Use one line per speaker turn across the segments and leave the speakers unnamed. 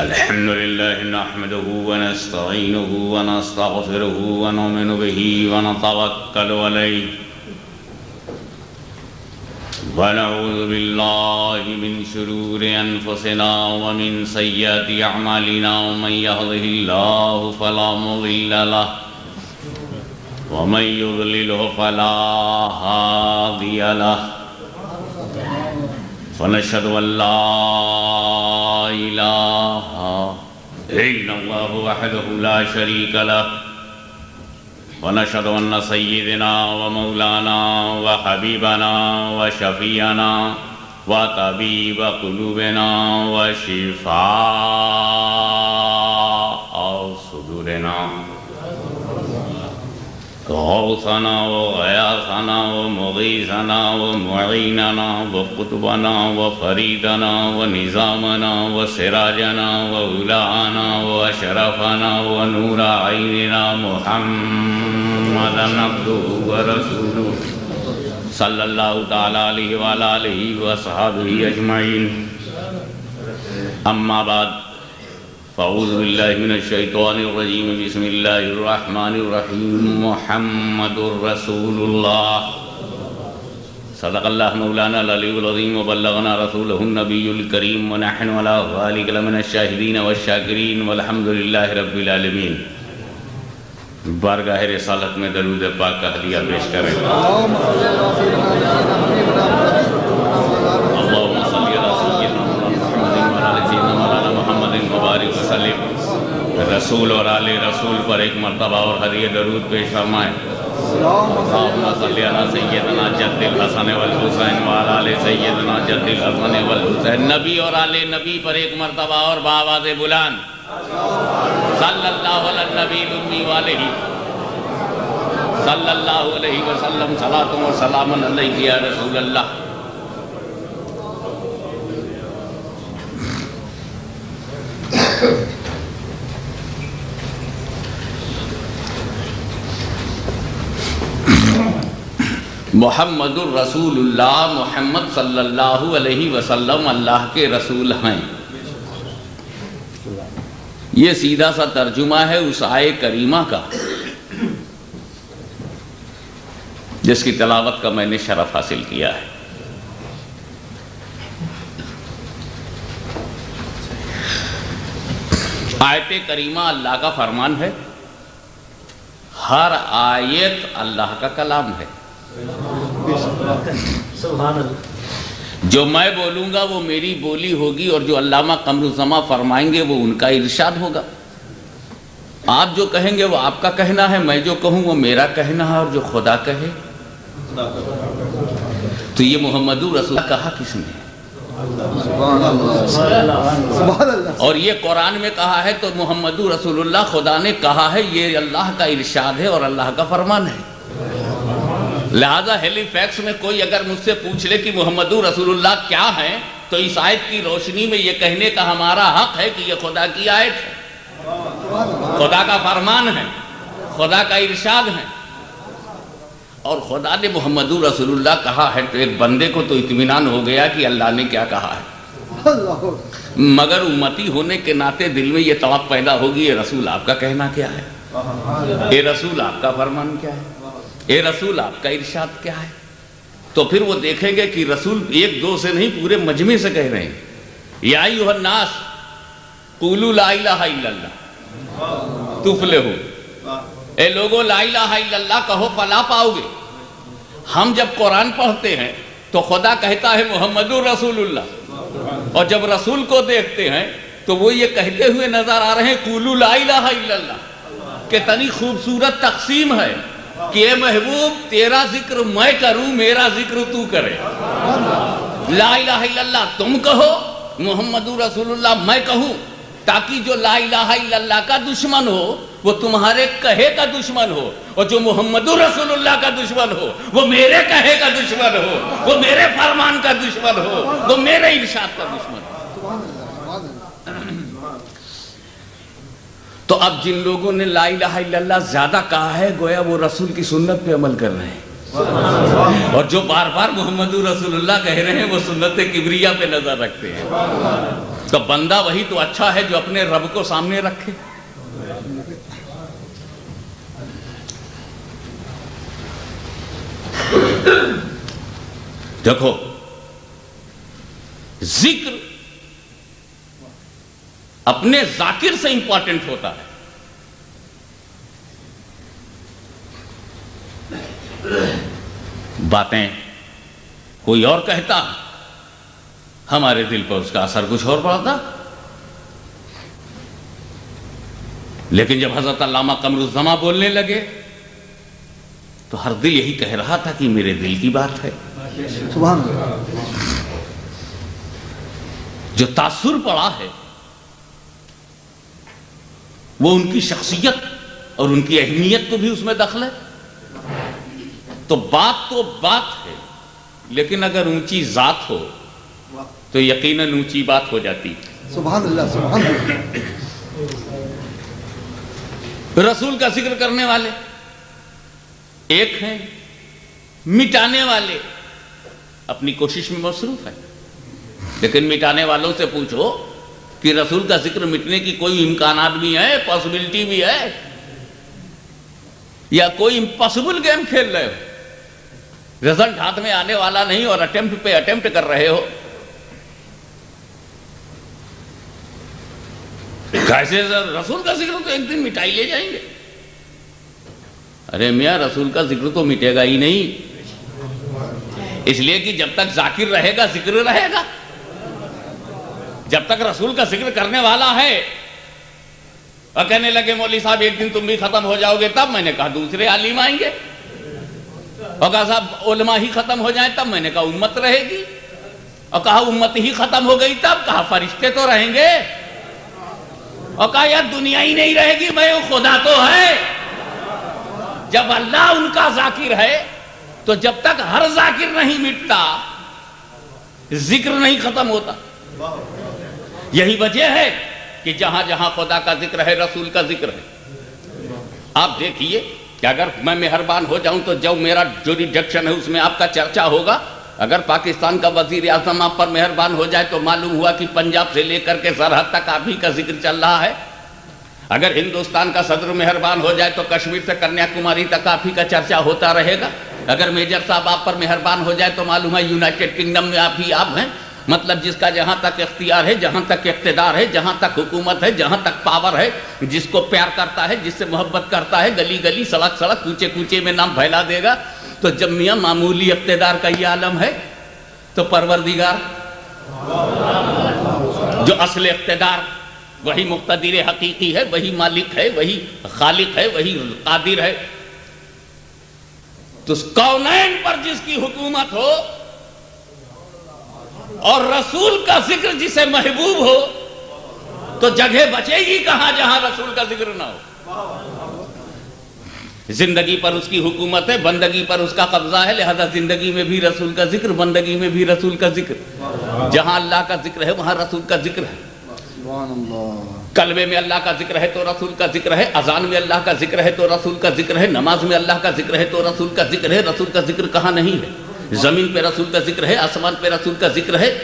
الحمد لله نحمده ونستعينه ونستغفره ونؤمن به ونتوكل عليه ونعوذ بالله من شرور أنفسنا ومن سيئات أعمالنا ومن يهده الله فلا مضل له ومن يضلله فلا هادي له ونشهد أن لا إله إلا الله وحده لا شريك له ونشهد أن سيدنا ومولانا وحبيبنا وشفيعنا وطبيب قلوبنا وشفاء صدورنا غوثنا وغياثنا ومغيثنا ومعيننا وقطبنا وفريدنا ونظامنا وسراجنا وولانا وشرفنا ونور عيننا محمدا عبده ورسوله صلى الله تعالى عليه وعلى آله وصحبه أجمعين أما بعد فأعوذ بالله من الشيطان الرجيم بسم الله الرحمن الرحيم محمد رسول الله صدق الله مولانا العلي العظيم وبلغنا رسوله النبي الكريم ونحن على ذلك لمن الشاهدين والشاكرين والحمد لله رب العالمين بارگاہ رسالت میں درود پاک کا ہدیہ پیش کریں اللہم صلی علی سیدنا مولانا محمد مبارک وسلم رسول اور آل رسول پر ایک مرتبہ اور ہدیہ درود پیش فرمائیں اللہم صلی علی سیدنا جد الحسن والحسین وعلی آل سیدنا جد الحسن والحسین نبی اور آل نبی پر ایک مرتبہ اور بآواز بلند صلی اللہ علیہ نبی الامی والہ صلی اللہ علیہ وسلم صلاۃ و سلام علیہ یا رسول اللہ محمد الرسول اللہ محمد صلی اللہ علیہ وسلم اللہ کے رسول ہیں یہ سیدھا سا ترجمہ ہے اس آیے کریمہ کا جس کی تلاوت کا میں نے شرف حاصل کیا ہے آیت کریمہ اللہ کا فرمان ہے ہر آیت اللہ کا کلام ہے جو میں بولوں گا وہ میری بولی ہوگی اور جو علامہ قمر الزماں فرمائیں گے وہ ان کا ارشاد ہوگا آپ جو کہیں گے وہ آپ کا کہنا ہے میں جو کہوں وہ میرا کہنا ہے اور جو خدا کہے تو یہ محمد رسول اللہ کہا کس نے اور یہ قرآن میں کہا ہے تو محمد رسول اللہ خدا نے کہا ہے یہ اللہ کا ارشاد ہے اور اللہ کا فرمان ہے لہذا ہیلی فیکس میں کوئی اگر مجھ سے پوچھ لے کہ محمد رسول اللہ کیا ہے تو اس آیت کی روشنی میں یہ کہنے کا ہمارا حق ہے کہ یہ خدا کی آیت ہے خدا کا فرمان ہے خدا کا ارشاد ہے اور خدا نے محمد رسول اللہ کہا ہے تو ایک بندے کو تو اطمینان ہو گیا کہ اللہ نے کیا کہا ہے مگر امتی ہونے کے ناطے دل میں یہ توقع پیدا ہوگی یہ رسول آپ کا کہنا کیا ہے یہ رسول آپ کا فرمان کیا ہے اے رسول آپ کا ارشاد کیا ہے تو پھر وہ دیکھیں گے کہ رسول ایک دو سے نہیں پورے مجمع سے کہہ رہے ہیں یا ایھا الناس قولوا لا الہ الا اللہ تفلحوا اے لوگوں لا الہ الا اللہ کہو فلاح پاؤ گے ہم جب قرآن پڑھتے ہیں تو خدا کہتا ہے محمد رسول اللہ اور جب رسول کو دیکھتے ہیں تو وہ یہ کہتے ہوئے نظر آ رہے ہیں قولوا لا الہ الا اللہ کتنی خوبصورت تقسیم ہے کہ اے محبوب تیرا ذکر میں کروں میرا ذکر تو کرے لا الہ الا اللہ تم کہو محمد رسول اللہ میں کہوں تاکہ جو لا الہ الا اللہ کا دشمن ہو وہ تمہارے کہے کا دشمن ہو اور جو محمد رسول اللہ کا دشمن ہو وہ میرے کہے کا دشمن ہو وہ میرے فرمان کا دشمن ہو وہ میرے ارشاد کا دشمن ہو تو اب جن لوگوں نے لا الہ الا اللہ زیادہ کہا ہے گویا وہ رسول کی سنت پہ عمل کر رہے ہیں اور جو بار بار محمد رسول اللہ کہہ رہے ہیں وہ سنت کبریہ پہ نظر رکھتے ہیں. تو بندہ وہی تو اچھا ہے جو اپنے رب کو سامنے رکھے. دیکھو ذکر اپنے ذاکر سے امپورٹنٹ ہوتا ہے. باتیں کوئی اور کہتا ہمارے دل پر اس کا اثر کچھ اور پڑتا. لیکن جب حضرت علامہ قمر الزماں بولنے لگے تو ہر دل یہی کہہ رہا تھا کہ میرے دل کی بات ہے.
سبحان اللہ.
جو تاثر پڑا ہے وہ ان کی شخصیت اور ان کی اہمیت کو بھی اس میں دخل ہے. تو بات ہے لیکن اگر اونچی ذات ہو تو یقیناً اونچی بات ہو جاتی.
سبحان اللہ سبحان اللہ.
رسول کا ذکر کرنے والے ایک ہیں، مٹانے والے اپنی کوشش میں مصروف ہیں. لیکن مٹانے والوں سے پوچھو کہ رسول کا ذکر مٹنے کی کوئی امکانات بھی ہے، پاسبلٹی بھی ہے، یا کوئی امپاسبل گیم کھیل رہے ہو، رزلٹ ہاتھ میں آنے والا نہیں اور اٹیمپٹ پہ اٹیمپٹ کر رہے ہو. کیسے رسول کا ذکر تو ایک دن مٹائی لے جائیں گے. ارے میاں رسول کا ذکر تو مٹے گا ہی نہیں، اس لیے کہ جب تک ذاکر رہے گا ذکر رہے گا. جب تک رسول کا ذکر کرنے والا ہے. اور کہنے لگے مولوی صاحب ایک دن تم بھی ختم ہو جاؤ گے، تب میں نے کہا دوسرے عالم آئیں گے. اور کہا صاحب علماء ہی ختم ہو جائیں، تب میں نے کہا امت رہے گی. اور کہا امت ہی ختم ہو گئی، تب کہا فرشتے تو رہیں گے. اور کہا یار دنیا ہی نہیں رہے گی، بھائی وہ خدا تو ہے. جب اللہ ان کا ذاکر ہے تو جب تک ہر ذاکر نہیں مٹتا ذکر نہیں ختم ہوتا. یہی وجہ ہے کہ جہاں جہاں خدا کا ذکر ہے رسول کا ذکر ہے. آپ دیکھیے کہ اگر میں مہربان ہو جاؤں تو جو میرا جوریڈکشن ہے اس میں آپ کا چرچا ہوگا. اگر پاکستان کا وزیر اعظم آپ پر مہربان ہو جائے تو معلوم ہوا کہ پنجاب سے لے کر کے سرحد تک آپ ہی کا ذکر چل رہا ہے. اگر ہندوستان کا صدر مہربان ہو جائے تو کشمیر سے کنیا کماری تک آپ ہی کا چرچا ہوتا رہے گا. اگر میجر صاحب آپ پر مہربان ہو جائے تو معلوم ہے یونائٹڈ کنگڈم میں آپ ہی آپ ہیں. مطلب جس کا جہاں تک اختیار ہے، جہاں تک اقتدار ہے، جہاں تک حکومت ہے، جہاں تک پاور ہے، جس کو پیار کرتا ہے، جس سے محبت کرتا ہے، گلی گلی سڑک سڑک کوچے کوچے میں نام پھیلا دے گا. تو جب میاں معمولی اقتدار کا یہ عالم ہے تو پروردگار جو اصل اقتدار وہی مقتدر حقیقی ہے، وہی مالک ہے، وہی خالق ہے، وہی قادر ہے. تو کونین پر جس کی حکومت ہو اور رسول کا ذکر جسے محبوب ہو تو جگہ بچے گی کہاں جہاں رسول کا ذکر نہ ہو. زندگی پر اس کی حکومت ہے، بندگی پر اس کا قبضہ ہے، لہذا زندگی میں بھی رسول کا ذکر، بندگی میں بھی رسول کا ذکر. جہاں اللہ کا ذکر ہے وہاں رسول کا ذکر ہے. کلمے میں اللہ کا ذکر ہے تو رسول کا ذکر ہے، اذان میں اللہ کا ذکر ہے تو رسول کا ذکر ہے، نماز میں اللہ کا ذکر ہے تو رسول کا ذکر ہے. رسول کا ذکر کہاں نہیں ہے؟ زمین پہ رسول کا ذکر ہے، آسمان پہ رسول کا ذکر ہے،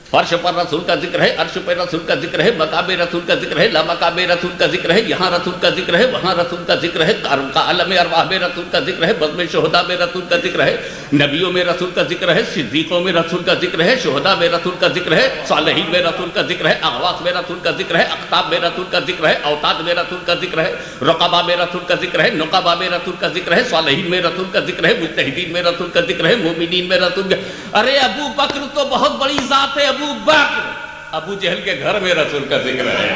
فرش پر رسول کا ذکر ہے، عرش پہ رسول کا ذکر ہے، مقام رسول کا ذکر ہے، لامقام رسول کا ذکر ہے. یہاں رسول کا ذکر ہے، وہاں رسول کا ذکر ہے، عالم ارواح میں رسول کا ذکر ہے، بزم شہداء میں رسول کا ذکر ہے، نبیوں میں رسول کا ذکر ہے، صدیقوں میں رسول کا ذکر ہے، شہداء میں رسول کا ذکر ہے، صالحین میں رسول کا ذکر ہے، اغواث میں رسول کا ذکر ہے، اقطاب میں رسول کا ذکر ہے، اوتاد میں رسول کا ذکر ہے، رقبہ میں رسول کا ذکر ہے، نقبہ میں رسول کا ذکر ہے، صالحین میں رسول کا ذکر ہے، مجتہدین میں رسول کا ذکر ہے، مومنین میں رسول کا. ارے ابو بکر تو بہت بڑی ذات ہے. ابو بکر، ابو جہل کے گھر میں رسول کا ذکر ہے،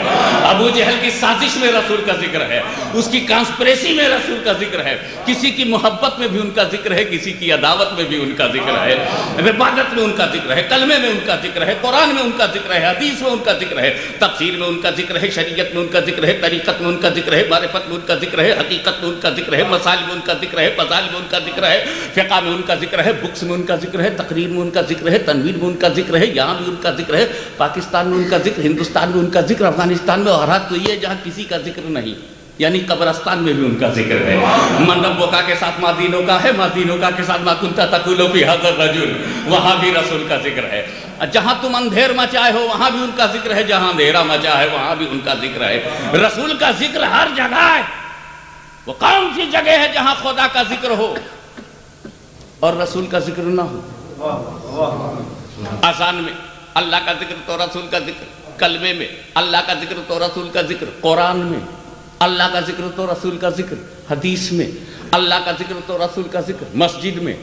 ابو جہل کی سازش میں رسول کا ذکر ہے، اس کی کانسپریسی میں رسول کا ذکر ہے، کسی کی محبت میں بھی ان کا ذکر ہے، کسی کی عداوت میں بھی ان کا ذکر ہے، عبادت میں ان کا ذکر ہے، کلمے میں ان کا ذکر ہے، قرآن میں ان کا ذکر ہے، حدیث میں ان کا ذکر ہے، تفسیر میں ان کا ذکر ہے، شریعت میں ان کا ذکر ہے، طریقت میں ان کا ذکر ہے، معرفت میں ان کا ذکر ہے، حقیقت میں ان کا ذکر ہے، مسائل میں ان کا ذکر ہے، فضائل میں ان کا ذکر ہے، فقہ میں ان کا ذکر ہے، بکس میں ان کا ذکر ہے، تقریر میں ان کا ذکر ہے، تنویر میں ان کا ذکر ہے، یہاں بھی ان کا ذکر ہے. پاکستان میں ان کا ذکر، ہندوستان میں ان کا ذکر، افغانستان میں، اور حالات تو یہ جہاں کسی کا ذکر نہیں. یعنی قبرستان میں بھی ان کا ذکر ہے. من ربک کے ساتھ ما دینک ہے, ما دینک کے ساتھ ما کنت تقول فی ھذا الرجل, وہاں بھی رسول کا ذکر ہے. جہاں تم اندھیر مچائے ہو وہاں بھی ان کا ذکر ہے, جہاں اندھیرا مچا ہے وہاں بھی ان کا ذکر ہے. رسول کا ذکر ہر جگہ ہے. وہ کون سی جگہ ہے جہاں خدا کا ذکر ہو اور رسول کا ذکر نہ ہو؟ آسان میں اللہ کا ذکر تو رسول کا ذکر, کلمے میں اللہ کا ذکر تو رسول کا ذکر, قرآن میں اللہ کا ذکر تو رسول کا ذکر, حدیث میں اللہ کا ذکر تو رسول کا ذکر, مسجد میں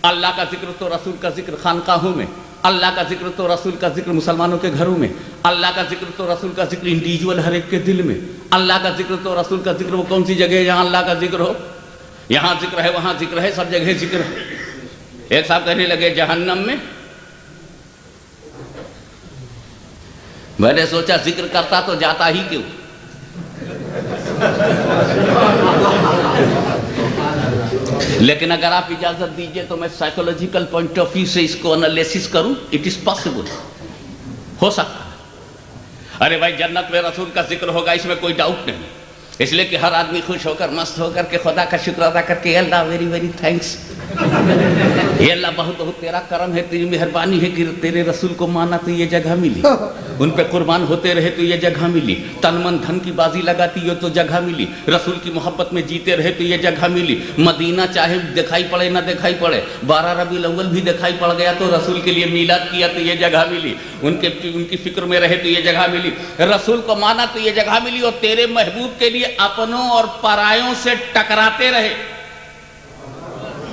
اللہ کا ذکر تو رسول کا ذکر, خانقاہوں میں اللہ کا ذکر تو رسول کا ذکر, مسلمانوں کے گھروں میں اللہ کا ذکر تو رسول کا ذکر, انڈیویجول ہر ایک کے دل میں اللہ کا ذکر تو رسول کا ذکر. وہ کون سی جگہ ہے جہاں اللہ کا ذکر ہو؟ یہاں ذکر ہے, وہاں ذکر ہے, سب جگہ ذکر ہے. ایک صاحب کہنے لگے جہنم میں, میں نے سوچا ذکر کرتا تو جاتا ہی کیوں. لیکن اگر آپ اجازت دیجئے تو میں سائیکولوجیکل پوائنٹ آف ویو سے اس کو انالیسس کروں. اٹ از پاسبل, ہو سکتا ہے. ارے بھائی جنت میں رسول کا ذکر ہوگا, اس میں کوئی ڈاؤٹ نہیں. اس لیے کہ ہر آدمی خوش ہو کر, مست ہو کر کے خدا کا شکر ادا کر کے, اللہ ویری ویری تھینکس, یہ اللہ بہت بہت تیرا کرم ہے, تیری مہربانی ہے کہ تیرے رسول کو مانا تو یہ جگہ ملی, ان پہ قربان ہوتے رہے تو یہ جگہ ملی, تن من دھن کی بازی لگاتی ہو تو جگہ ملی, رسول کی محبت میں جیتے رہے تو یہ جگہ ملی. مدینہ چاہے دکھائی پڑے نہ دکھائی پڑے, 12 ربیع الاول بھی دکھائی پڑ گیا تو رسول کے لیے میلاد کیا تو یہ جگہ ملی, ان کی فکر میں رہے تو یہ جگہ ملی, رسول کو مانا تو یہ جگہ ملی. اور تیرے محبوب کے لیے اپنوں اور پرایوں سے ٹکراتے رہے.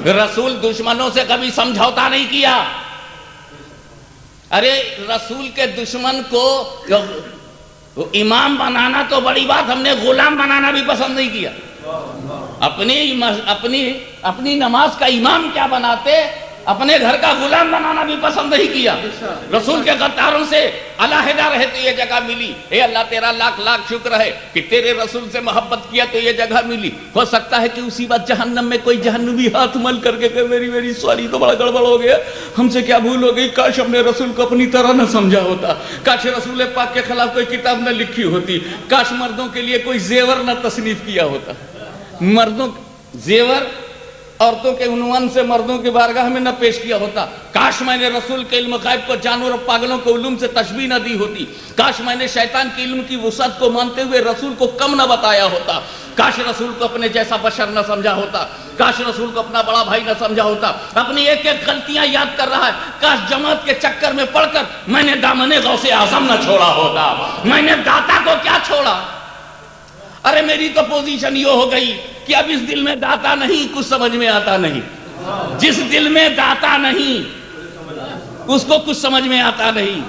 رسول دشمنوں سے کبھی سمجھوتا نہیں کیا. ارے رسول کے دشمن کو امام بنانا تو بڑی بات, ہم نے غلام بنانا بھی پسند نہیں کیا. اپنی نماز کا امام کیا بناتے, اپنے گھر کا غلام بنانا بھی پسند نہیں کیا. رسول کے غداروں سے علیحدہ رہے تو یہ جگہ ملی. اے اللہ تیرا لاکھ لاکھ شکر ہے کہ تیرے رسول سے محبت کیا تو یہ جگہ ملی. ہو سکتا ہے کہ اسی وقت جہنم میں کوئی جہنمی ہاتھ مل کر کے کہ میری میری سوری تو بڑا گڑبڑ ہو گیا, ہم سے کیا بھول ہو گئی, کاش ہم نے رسول کو اپنی طرح نہ سمجھا ہوتا, کاش رسول پاک کے خلاف کوئی کتاب نہ لکھی ہوتی, کاش مردوں کے لیے کوئی زیور نہ تصنیف کیا ہوتا. مردوں زیور عورتوں کے عنوان سے مردوں کی بارگاہ میں نہ پیش کیا ہوتا. کاش میں نے رسول کے علم غیب کو جانور اور پاگلوں کے علوم سے تشبیہ نہ دی ہوتی. کاش میں نے شیطان کے علم کی وسعت کو مانتے ہوئے رسول کو کم نہ بتایا ہوتا. کاش رسول کو اپنے جیسا بشر نہ سمجھا ہوتا. کاش رسول کو اپنا بڑا بھائی نہ سمجھا ہوتا. اپنی ایک ایک غلطیاں یاد کر رہا ہے. کاش جماعت کے چکر میں پڑھ کر میں نے دامن غوث اعظم نہ چھوڑا ہوتا, میں نے داتا کو کیا چھوڑا. ارے میری تو پوزیشن یہ ہو گئی کہ اب اس دل میں داتا نہیں, کچھ سمجھ میں آتا نہیں. جس دل میں داتا نہیں اس کو کچھ سمجھ میں آتا نہیں.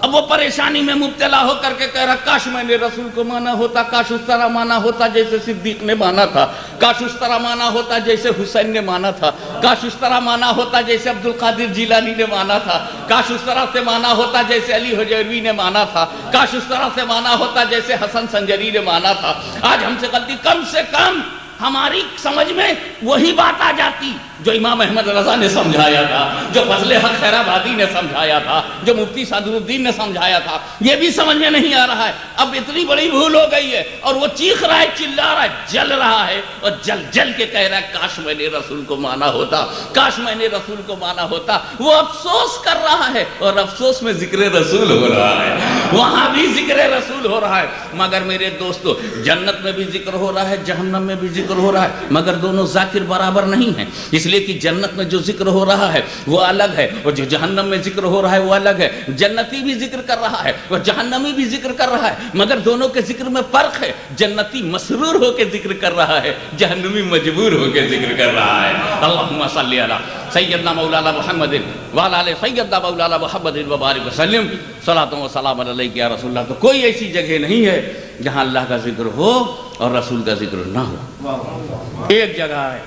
اب وہ پریشانی میں مبتلا ہو کر کے کہہ رہا, کاش میں نے رسول کو مانا ہوتا, کاش اس طرح مانا ہوتا جیسے صدیق نے مانا تھا, کاش اس طرح مانا ہوتا جیسے حسین نے مانا تھا, کاش اس طرح مانا ہوتا جیسے عبد القادر جیلانی نے مانا تھا, کاش اس طرح سے مانا ہوتا جیسے علی حجویری نے مانا تھا, کاش اس طرح سے مانا ہوتا جیسے حسن سنجری نے مانا تھا. آج ہم سے غلطی, کم سے کم ہماری سمجھ میں وہی بات آ جاتی جو امام احمد رضا نے سمجھایا تھا, جو فضل حق خیر آبادی نے سمجھایا تھا, جو مفتی صدر الدین نے سمجھایا تھا. یہ بھی سمجھ میں نہیں آ رہا ہے. اب اتنی بڑی بھول ہو گئی ہے اور وہ چیخ رہا ہے, چلا رہا ہے, جل رہا ہے اور جل جل کے کہہ رہا ہے کاش میں نے رسول کو مانا ہوتا, کاش میں نے رسول کو مانا ہوتا. وہ افسوس کر رہا ہے اور افسوس میں ذکر رسول ہو رہا ہے, وہاں بھی ذکر رسول ہو رہا ہے. مگر میرے دوستو, جنت میں بھی ذکر ہو رہا ہے, جہنم میں بھی ذکر ہو رہا ہے, مگر دونوں ذاکر برابر نہیں ہیں. اس لیے کہ جنت میں جو ذکر ہو رہا ہے وہ الگ ہے اور جو جہنم میں ذکر ہو رہا ہے وہ الگ ہے. جنتی بھی ذکر کر رہا ہے اور جہنمی بھی ذکر کر رہا ہے, مگر دونوں کے ذکر میں فرق ہے. جنتی مسرور ہو کے ذکر کر رہا ہے, جہنمی مجبور ہو کے ذکر کر رہا ہے. اللہم صلی علی سیدنا مولانا محمد وعلی آل سیدنا مولانا محمد وبارک وسلم. صلاۃ و سلام علیک یا رسول اللہ. تو کوئی ایسی جگہ نہیں ہے جہاں اللہ کا ذکر ہو اور رسول کا ذکر نہ ہو. ایک جگہ ہے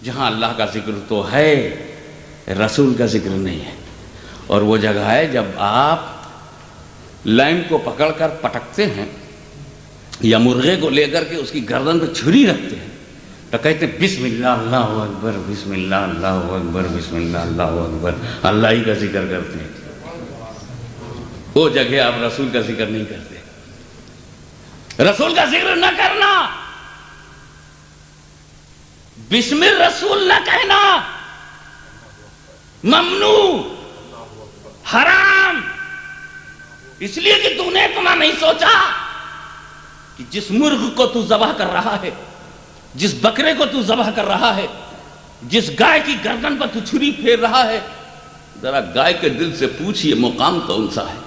جہاں اللہ کا ذکر تو ہے, رسول کا ذکر نہیں ہے, اور وہ جگہ ہے جب آپ لائن کو پکڑ کر پٹکتے ہیں یا مرغے کو لے کر کے اس کی گردن پہ چھری رکھتے ہیں تو کہتے ہیں بسم اللہ اللہ اکبر, بسم اللہ اللہ اکبر, بسم اللہ اللہ اکبر, اللہ ہی کا ذکر کرتے ہیں. وہ جگہ آپ رسول کا ذکر نہیں کرتے. رسول کا ذکر نہ کرنا، بسم الرسول نہ کہنا ممنوع، حرام، اس لیے کہ تو نے اتنا نہیں سوچا کہ جس مرغ کو تو ذبح کر رہا ہے، جس بکرے کو تو ذبح کر رہا ہے، جس گائے کی گردن پر تو چھری پھیر رہا ہے، ذرا گائے کے دل سے پوچھ یہ مقام کون سا ہے،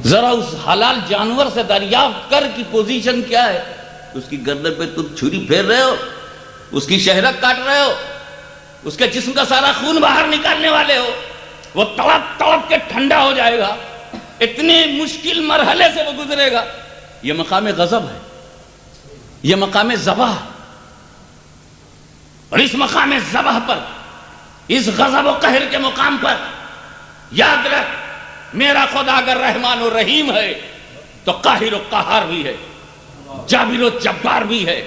ذرا اس حلال جانور سے دریافت کر کی پوزیشن کیا ہے. اس کی گردن پہ تم چھری پھیر رہے ہو، اس کی شہرت کاٹ رہے ہو، اس کے جسم کا سارا خون باہر نکالنے والے ہو، وہ تڑپ تڑپ کے ٹھنڈا ہو جائے گا، اتنے مشکل مرحلے سے وہ گزرے گا. یہ مقام غضب ہے، یہ مقام ذبح، اور اس مقام ذبح پر، اس غضب و قہر کے مقام پر یاد رکھ، میرا خدا اگر رحمان و رحیم ہے تو قاہر و قہار بھی ہے، جابر و جبار بھی ہے.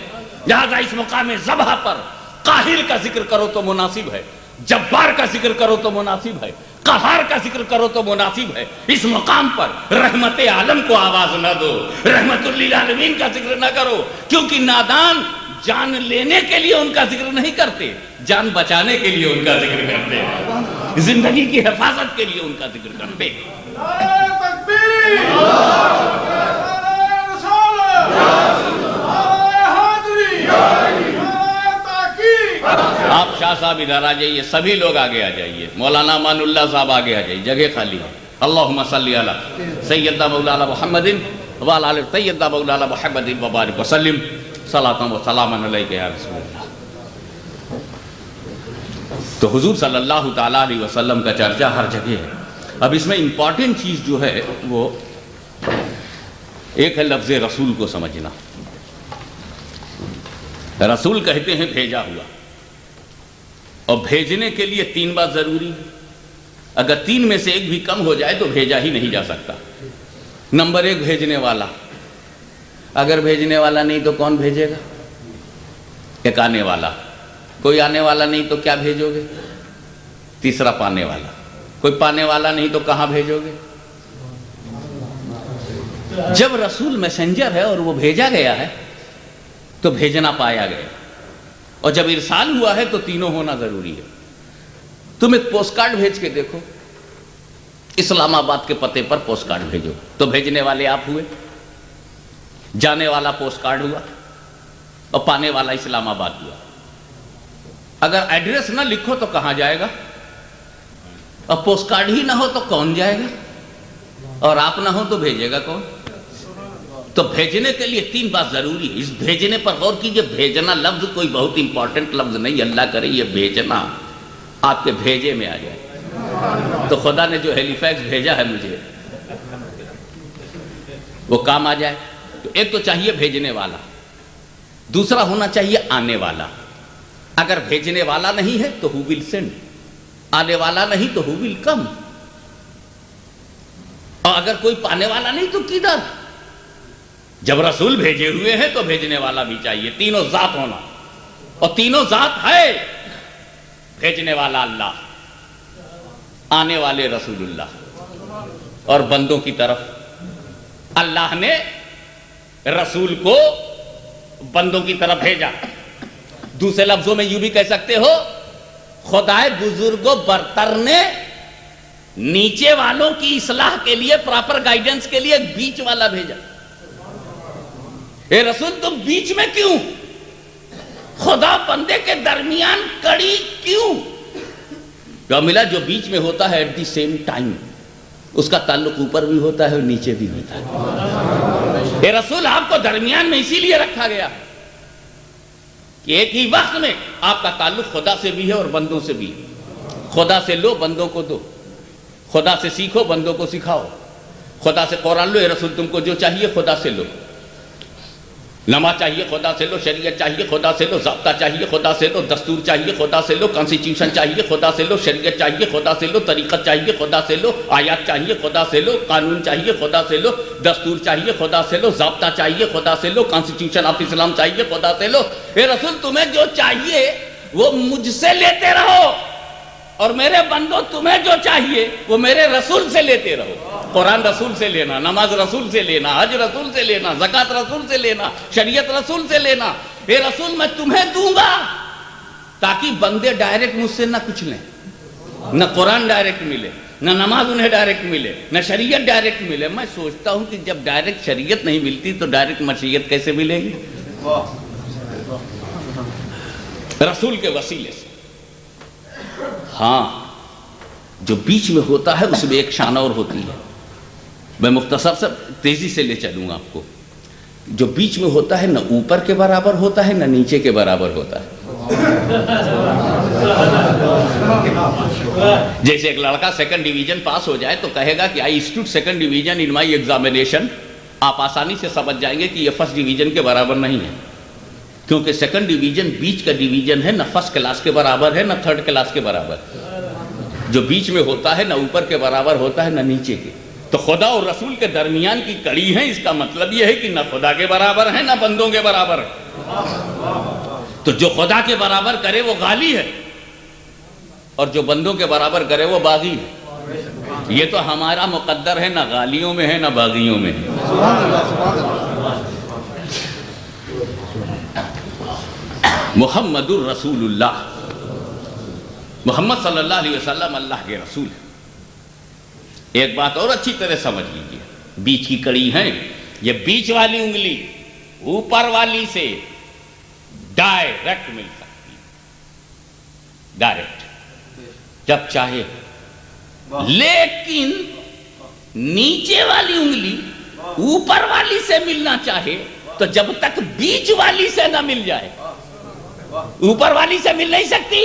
لہذا اس مقام ذبح پر قاہر کا ذکر کرو تو مناسب ہے، جبار کا ذکر کرو تو مناسب ہے، قہار کا ذکر کرو تو مناسب ہے. اس مقام پر رحمت عالم کو آواز نہ دو، رحمت للعالمین کا ذکر نہ کرو، کیونکہ نادان جان لینے کے لیے ان کا ذکر نہیں کرتے، جان بچانے کے لیے ان کا ذکر کرتے ہیں، زندگی کی حفاظت کے لیے ان کا ذکر کرتے ہیں. آپ شاہ صاحب ادھر آ جائیے، سبھی لوگ آگے آ جائیے، مولانا امان اللہ صاحب آگے آ جائیے، جگہ خالی ہے. اللہم صلی علی سیدنا مولانا محمد وعلی آل سیدنا مولانا محمد وبارک وسلم صلاۃ و سلام علیک یا رسول اللہ. تو حضور صلی اللہ تعالیٰ علیہ وسلم کا چرچا ہر جگہ ہے. اب اس میں امپورٹنٹ چیز جو ہے وہ ایک ہے لفظ رسول کو سمجھنا. رسول کہتے ہیں بھیجا ہوا، اور بھیجنے کے لیے 3 بات ضروری ہے. اگر 3 میں سے ایک بھی کم ہو جائے تو بھیجا ہی نہیں جا سکتا. نمبر 1 بھیجنے والا. اگر بھیجنے والا نہیں تو کون بھیجے گا؟ ایک آنے والا. کوئی آنے والا نہیں تو کیا بھیجو گے؟ تیسرا پانے والا. کوئی پانے والا نہیں تو کہاں بھیجو گے؟ جب رسول میسنجر ہے اور وہ بھیجا گیا ہے تو بھیجنا پایا گیا، اور جب ارسال ہوا ہے تو تینوں ہونا ضروری ہے. تم ایک پوسٹ کارڈ بھیج کے دیکھو، اسلام آباد کے پتے پر پوسٹ کارڈ بھیجو تو بھیجنے والے آپ ہوئے، جانے والا پوسٹ کارڈ ہوا اور پانے والا اسلام آباد ہوا. اگر ایڈریس نہ لکھو تو کہاں جائے گا؟ اور پوسٹ کارڈ ہی نہ ہو تو کون جائے گا؟ اور آپ نہ ہو تو بھیجے گا کون؟ تو بھیجنے کے لیے 3 بات ضروری ہے. اس بھیجنے پر غور کیجئے. بھیجنا لفظ کوئی بہت امپورٹنٹ لفظ نہیں، اللہ کرے یہ بھیجنا آپ کے بھیجے میں آ جائے. تو خدا نے جو ہیلی فیکس بھیجا ہے مجھے وہ کام آ جائے. تو ایک تو چاہیے بھیجنے والا، دوسرا ہونا چاہیے آنے والا. اگر بھیجنے والا نہیں ہے تو who will send، آنے والا نہیں تو who will come، اور اگر کوئی پانے والا نہیں تو کدھر؟ جب رسول بھیجے ہوئے ہیں تو بھیجنے والا بھی چاہیے. تینوں ذات ہونا، اور تینوں ذات ہے. بھیجنے والا اللہ، آنے والے رسول اللہ، اور بندوں کی طرف اللہ نے رسول کو بندوں کی طرف بھیجا. دوسرے لفظوں میں یوں بھی کہہ سکتے ہو، خدائے بزرگ و برتر نے نیچے والوں کی اصلاح کے لیے، پراپر گائیڈنس کے لیے ایک بیچ والا بھیجا. اے رسول تم بیچ میں کیوں؟ خدا بندے کے درمیان کڑی کیوں؟ کیا ملا جو بیچ میں ہوتا ہے ایٹ دی سیم ٹائم اس کا تعلق اوپر بھی ہوتا ہے اور نیچے بھی ہوتا ہے. اے رسول آپ کو درمیان میں اسی لیے رکھا گیا کہ ایک ہی وقت میں آپ کا تعلق خدا سے بھی ہے اور بندوں سے بھی. خدا سے لو، بندوں کو دو. خدا سے سیکھو، بندوں کو سکھاؤ. خدا سے قرآن لو. اے رسول تم کو جو چاہیے خدا سے لو. نماز چاہیے خدا سے لو، شریعت چاہیے خدا سے لو، ضابطہ چاہیے خدا سے لو، دستور چاہیے خدا سے لو، کانسٹیٹیوشن چاہیے خدا سے لو، شریعت چاہیے خدا سے لو، طریقت چاہیے خدا سے لو، آیات چاہیے خدا سے لو، قانون چاہیے خدا سے لو، دستور چاہیے خدا سے لو، ضابطہ چاہیے خدا سے لو، کانسٹیٹیوشن آف اسلام چاہیے خدا سے لو. اے رسول تمہیں جو چاہیے وہ مجھ سے لیتے رہو، اور میرے بندو تمہیں جو چاہیے وہ میرے رسول سے لیتے رہو. قرآن رسول سے لینا، نماز رسول سے لینا، حج رسول سے لینا، زکوٰۃ رسول سے لینا، شریعت رسول سے لینا. اے رسول میں تمہیں دوں گا تاکہ بندے ڈائریکٹ مجھ سے نہ کچھ لیں. نہ قرآن ڈائریکٹ ملے، نہ نماز انہیں ڈائریکٹ ملے، نہ شریعت ڈائریکٹ ملے. میں سوچتا ہوں کہ جب ڈائریکٹ شریعت نہیں ملتی تو ڈائریکٹ مشیت کیسے ملے گی؟ رسول کے وسیلے سے. ہاں جو بیچ میں ہوتا ہے اس میں ایک شان اور ہوتی ہے. میں مختصر سے تیزی سے لے چلوں گا آپ کو. جو بیچ میں ہوتا ہے نہ اوپر کے برابر ہوتا ہے نہ نیچے کے برابر ہوتا ہے. جیسے ایک لڑکا سیکنڈ ڈویژن پاس ہو جائے تو کہے گا کہ I stood second division in my examination. آپ آسانی سے سمجھ جائیں گے کہ یہ فرسٹ ڈویژن کے برابر نہیں ہے، کیونکہ سیکنڈ ڈویژن بیچ کا ڈویژن ہے، نہ فرسٹ کلاس کے برابر ہے نہ تھرڈ کلاس کے برابر. جو بیچ میں ہوتا ہے نہ اوپر کے برابر ہوتا ہے نہ نیچے کے. تو خدا اور رسول کے درمیان کی کڑی ہے. اس کا مطلب یہ ہے کہ نہ خدا کے برابر ہے نہ بندوں کے برابر ہے. تو جو خدا کے برابر کرے وہ غالی ہے اور جو بندوں کے برابر کرے وہ باغی ہے. یہ تو ہمارا مقدر ہے، نہ غالیوں میں ہے نہ باغیوں میں ہے. محمد الرسول اللہ، محمد صلی اللہ علیہ وسلم اللہ کے رسول ہے. ایک بات اور اچھی طرح سمجھ لیجیے، بیچ کی کڑی ہے. یہ بیچ والی انگلی اوپر والی سے ڈائریکٹ مل سکتی، ڈائریکٹ جب چاہے. لیکن نیچے والی انگلی اوپر والی سے ملنا چاہے تو جب تک بیچ والی سے نہ مل جائے، اوپر والی سے مل نہیں سکتی.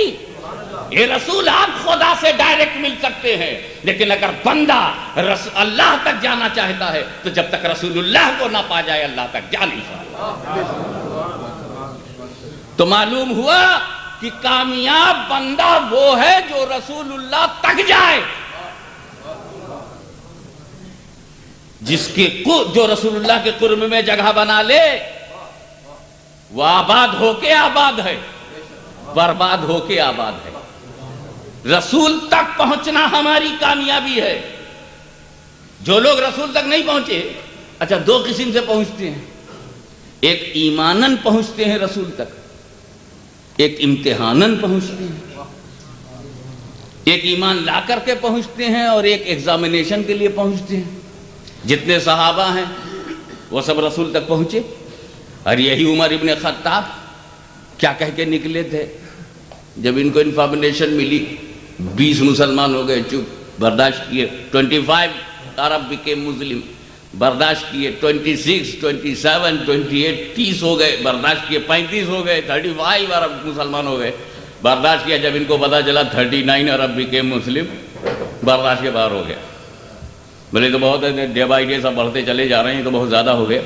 یہ رسول آپ خدا سے ڈائریکٹ مل سکتے ہیں، لیکن اگر بندہ اللہ تک جانا چاہتا ہے تو جب تک رسول اللہ کو نہ پا جائے اللہ تک جا نہیں سکتا. تو معلوم ہوا کہ کامیاب بندہ وہ ہے جو رسول اللہ تک جائے، جو رسول اللہ کے قرب میں جگہ بنا لے وہ آباد ہو کے آباد ہے، برباد ہو کے آباد ہے. رسول تک پہنچنا ہماری کامیابی ہے. جو لوگ رسول تک نہیں پہنچے، اچھا دو قسم سے پہنچتے ہیں. ایک ایماناً پہنچتے ہیں رسول تک، ایک امتحاناً پہنچتے ہیں. ایک ایمان لا کر کے پہنچتے ہیں اور ایک ایگزامینیشن کے لیے پہنچتے ہیں. جتنے صحابہ ہیں وہ سب رسول تک پہنچے. اور یہی عمر ابن خطاب کیا کہہ کے نکلے تھے جب ان کو انفارمیشن ملی؟ 20 مسلمان ہو گئے، چپ، برداشت کیے. 25 عرب became مسلم، برداشت کیے. 26 27 28 30 ہو گئے، برداشت کیے. 35 ہو گئے، 35 عرب مسلمان ہو گئے، برداشت کیا. جب ان کو پتا چلا 39 عرب became مسلم، برداشت کے باہر ہو گیا. بولے تو بہت ہے، ڈے بائی ڈے سب بڑھتے چلے جا رہے ہیں، تو بہت زیادہ ہو گئے.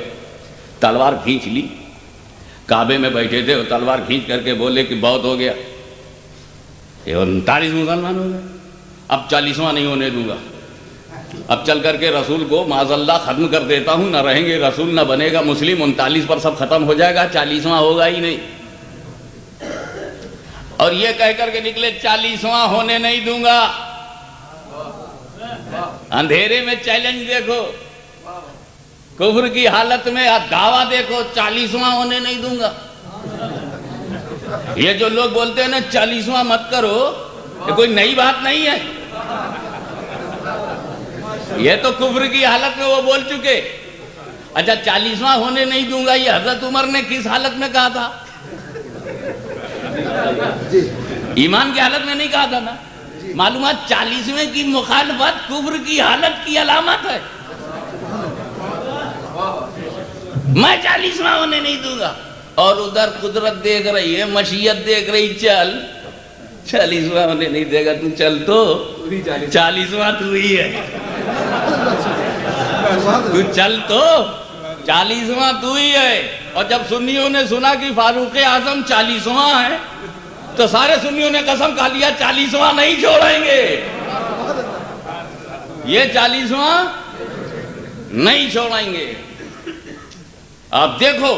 تلوار کھینچ لی. کعبے میں بیٹھے تھے، وہ تلوار کھینچ کر کے بولے کہ بہت ہو گیا. یہ 39 مسلمان ہو گئے، اب 40واں نہیں ہونے دوں گا. اب چل کر کے رسول کو معاذ اللہ ختم کر دیتا ہوں، نہ رہیں گے رسول نہ بنے گا مسلم. 39 پر سب ختم ہو جائے گا، 40واں ہوگا ہی نہیں. اور یہ کہہ کر کے نکلے 40واں ہونے نہیں دوں گا. اندھیرے میں چیلنج دیکھو، کفر کی حالت میں دعویٰ دیکھو، 40واں ہونے نہیں دوں گا. یہ جو لوگ بولتے ہیں نا 40واں مت کرو، یہ کوئی نئی بات نہیں ہے. یہ تو کفر کی حالت میں وہ بول چکے. اچھا 40واں ہونے نہیں دوں گا، یہ حضرت عمر نے کس حالت میں کہا تھا؟ ایمان کی حالت میں نہیں کہا تھا نا. معلومات 40ویں کی مخالفت کفر کی حالت کی علامت ہے. میں 40واں ہونے نہیں دوں گا. اور ادھر قدرت دیکھ رہی ہے، مشیت دیکھ رہی، چل 40واں ہونے نہیں دے گا. تو چل تو 40واں تو ہی ہے. تو چل تو 40واں تو ہی ہے. اور جب سنیوں نے سنا کہ فاروق اعظم 40واں ہے تو سارے سنیوں نے قسم کھا لیا 40واں نہیں چھوڑیں گے. یہ 40واں نہیں چھوڑیں گے. آپ دیکھو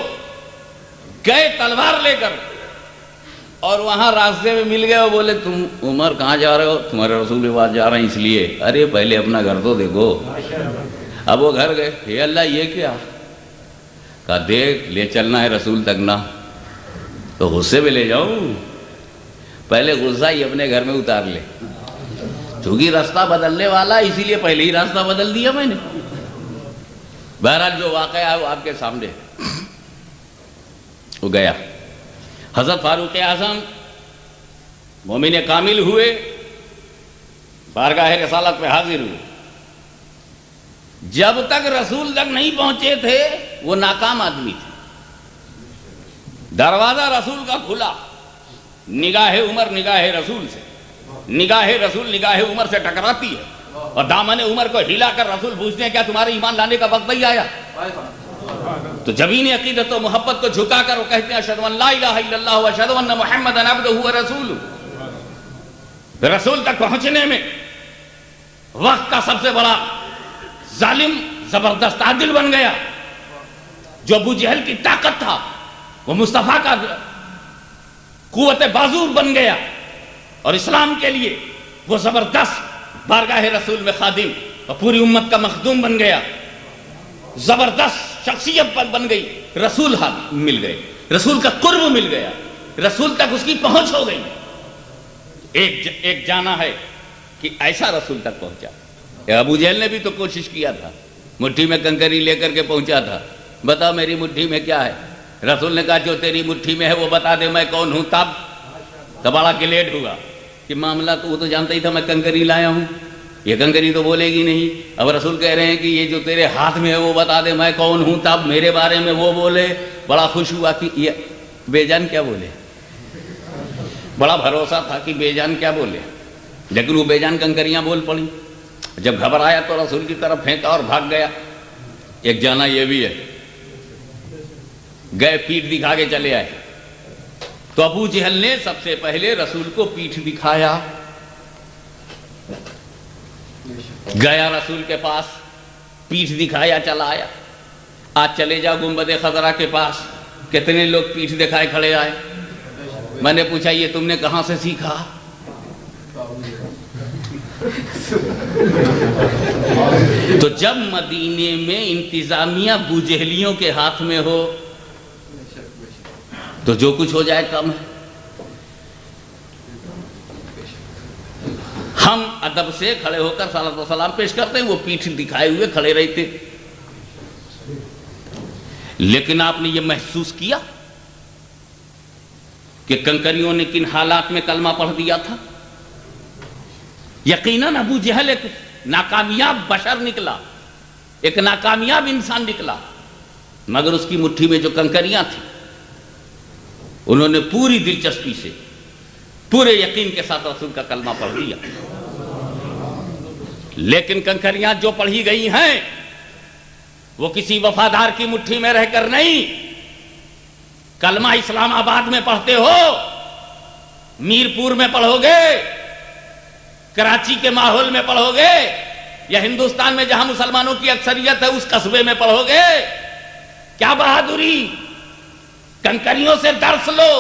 گئے تلوار لے کر اور وہاں راستے میں مل گئے، وہ بولے تم عمر کہاں جا رہے ہو؟ تمہارے رسول کے پاس جا رہے ہیں اس لیے۔ ارے پہلے اپنا گھر تو دیکھو۔ اب وہ گھر گئے، اے اللہ یہ کیا؟ کہا دیکھ لے چلنا ہے رسول تک نا، تو غصے میں لے جاؤں، پہلے غصہ ہی اپنے گھر میں اتار لے، چونکہ راستہ بدلنے والا اسی لیے پہلے ہی راستہ بدل دیا میں نے۔ بہرحال جو واقعہ ہے وہ آپ کے سامنے، وہ گیا۔ حضرت فاروق اعظم مومن کامل ہوئے، بارگاہ رسالت پہ حاضر ہوئے۔ جب تک رسول تک نہیں پہنچے تھے وہ ناکام آدمی تھے۔ دروازہ رسول کا کھلا، نگاہ عمر نگاہ رسول سے، نگاہ رسول نگاہ عمر سے ٹکراتی ہے، اور دامن عمر کو ہلا کر رسول پوچھتے ہیں کیا تمہارے ایمان لانے کا وقت نہیں آیا؟ تو جبین عقیدت و محبت کو جھکا کر وہ کہتے ہیں اشہدو ان لا الہ الا اللہ و اشہدو ان محمدا عبدہ و رسولہ۔ رسول تک پہنچنے میں وقت کا سب سے بڑا ظالم زبردست عادل بن گیا۔ جو ابو جہل کی طاقت تھا وہ مصطفیٰ کا قوت بازو بن گیا، اور اسلام کے لیے وہ زبردست بارگاہ رسول میں خادم اور پوری امت کا مخدوم بن گیا، زبردست شخصیت بن گئی۔ رسول مل گئے، رسول کا قرب مل گیا، رسول تک اس کی پہنچ ہو گئی۔ ایک جانا ہے کہ ایسا رسول تک پہنچا۔ ابو جہل نے بھی تو کوشش کیا تھا، مٹھی میں کنکری لے کر کے پہنچا تھا، بتا میری مٹھی میں کیا ہے؟ رسول نے کہا جو تیری مٹھی میں ہے وہ بتا دے میں کون ہوں۔ تب بڑا کلیٹ ہوا کہ معاملہ تو وہ تو جانتا ہی تھا میں کنکری لایا ہوں، یہ کنکری تو بولے گی نہیں۔ اب رسول کہہ رہے ہیں کہ یہ جو تیرے ہاتھ میں ہے وہ بتا دے میں کون ہوں، تب میرے بارے میں وہ بولے۔ بڑا خوش ہوا کہ یہ بے جان کیا بولے، بڑا بھروسہ تھا کہ بے جان کیا بولے، لیکن وہ بے جان کنکریاں بول پڑی۔ جب گھبرایا تو رسول کی طرف پھینکا اور بھاگ گیا۔ ایک جانا یہ بھی ہے، گئے پیٹھ دکھا کے چلے آئے، تو ابو جہل نے سب سے پہلے رسول کو پیٹھ دکھایا، گیا رسول کے پاس، پیٹھ دکھایا چلا آیا۔ آج چلے جاؤ گنبد خضرا کے پاس، کتنے لوگ پیٹھ دکھائے کھڑے آئے۔ میں نے پوچھا یہ تم نے کہاں سے سیکھا؟ تو جب مدینے میں انتظامیہ ابو جہلیوں کے ہاتھ میں ہو تو جو کچھ ہو جائے کم ہے۔ ہم ادب سے کھڑے ہو کر صلوات و سلام پیش کرتے ہیں، وہ پیٹھ دکھائے ہوئے کھڑے رہتے۔ لیکن آپ نے یہ محسوس کیا کہ کنکریوں نے کن حالات میں کلمہ پڑھ دیا تھا؟ یقیناً ابو جہل ایک ناکامیاب بشر نکلا، ایک ناکامیاب انسان نکلا، مگر اس کی مٹھی میں جو کنکریاں تھیں انہوں نے پوری دلچسپی سے پورے یقین کے ساتھ رسول کا کلمہ پڑھ دیا۔ لیکن کنکریاں جو پڑھی گئی ہیں وہ کسی وفادار کی مٹھی میں رہ کر نہیں۔ کلمہ اسلام آباد میں پڑھتے ہو، میرپور میں پڑھو گے، کراچی کے ماحول میں پڑھو گے، یا ہندوستان میں جہاں مسلمانوں کی اکثریت ہے اس قصبے میں پڑھو گے، کیا بہادری! کنکریوں سے درس لو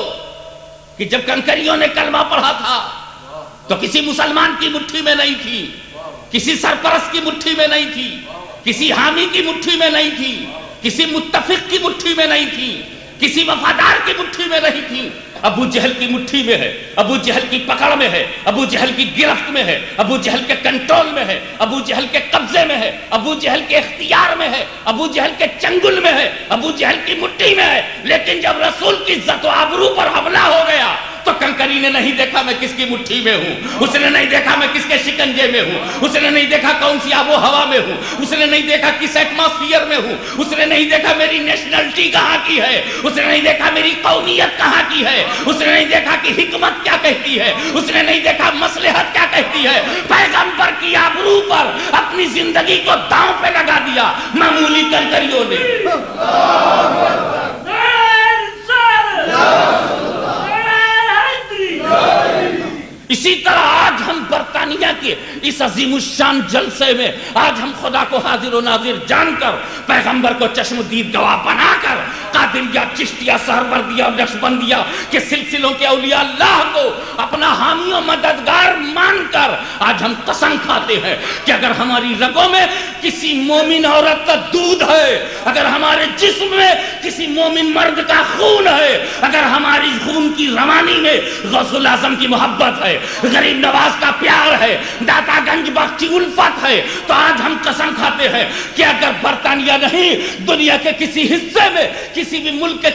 کہ جب کنکریوں نے کلمہ پڑھا تھا تو کسی مسلمان کی مٹھی میں نہیں تھی، کسی سرپرست کی مٹھی میں نہیں تھی، کسی حامی کی مٹھی میں نہیں تھی، کسی متفق کی مٹھی میں نہیں تھی، کسی وفادار کی مٹھی میں نہیں تھی۔ ابو جہل کی مٹھی میں ہے، ابو جہل کی پکڑ میں ہے، ابو جہل کی گرفت میں ہے، ابو جہل کے کنٹرول میں ہے، ابو جہل کے قبضے میں ہے، ابو جہل کے اختیار میں ہے، ابو جہل کے چنگل میں ہے، ابو جہل کی مٹھی میں ہے۔ لیکن جب رسول کی عزت و آبرو پر حملہ ہو گیا تو کنکری نے نہیں دیکھا میں کس کی مٹھی میں ہوں، اس نے نہیں دیکھا میں کس کے شکنجے میں ہوں، اس نے نہیں دیکھا کون سی آب و ہوا میں ہوں، اس نے نہیں دیکھا کس ایٹماسفیئر میں ہوں، اس نے نہیں دیکھا میری نیشنلٹی کہاں کی ہے، اس نے نہیں دیکھا میری قومیت کہاں کی ہے، اس نے نہیں دیکھا کہ حکمت کیا کہتی ہے، اس نے نہیں دیکھا مصلحت کیا کہتی ہے۔ پیغمبر کی آبرو پر اپنی زندگی کو داؤں پہ لگا دیا معمولی کنکریوں نے۔ اسی طرح آج ہم برطانیہ کے اس عظیم الشان جلسے میں آج ہم خدا کو حاضر و ناظر جان کر، پیغمبر کو چشم دید گواہ بنا کر، قادریہ، چشتیہ، سہروردیہ، نقشبندیہ کے سلسلوں کے اولیاء اللہ کو اپنا حامی و مددگار مان کر آج ہم قسم کھاتے ہیں کہ اگر ہماری رگوں میں کسی مومن عورت کا دودھ ہے، اگر ہمارے جسم میں کسی مومن مرد کا خون ہے، اگر ہماری خون کی روانی میں غوث الاعظم کی محبت ہے، غریب نواز کا پیار ہے، داتا گنج بخش کی الفت ہے، تو آج ہم قسم کھاتے ہیں کہ اگر برطانیہ نہیں، دنیا کے کسی حصے میں، کسی بھی ملک کے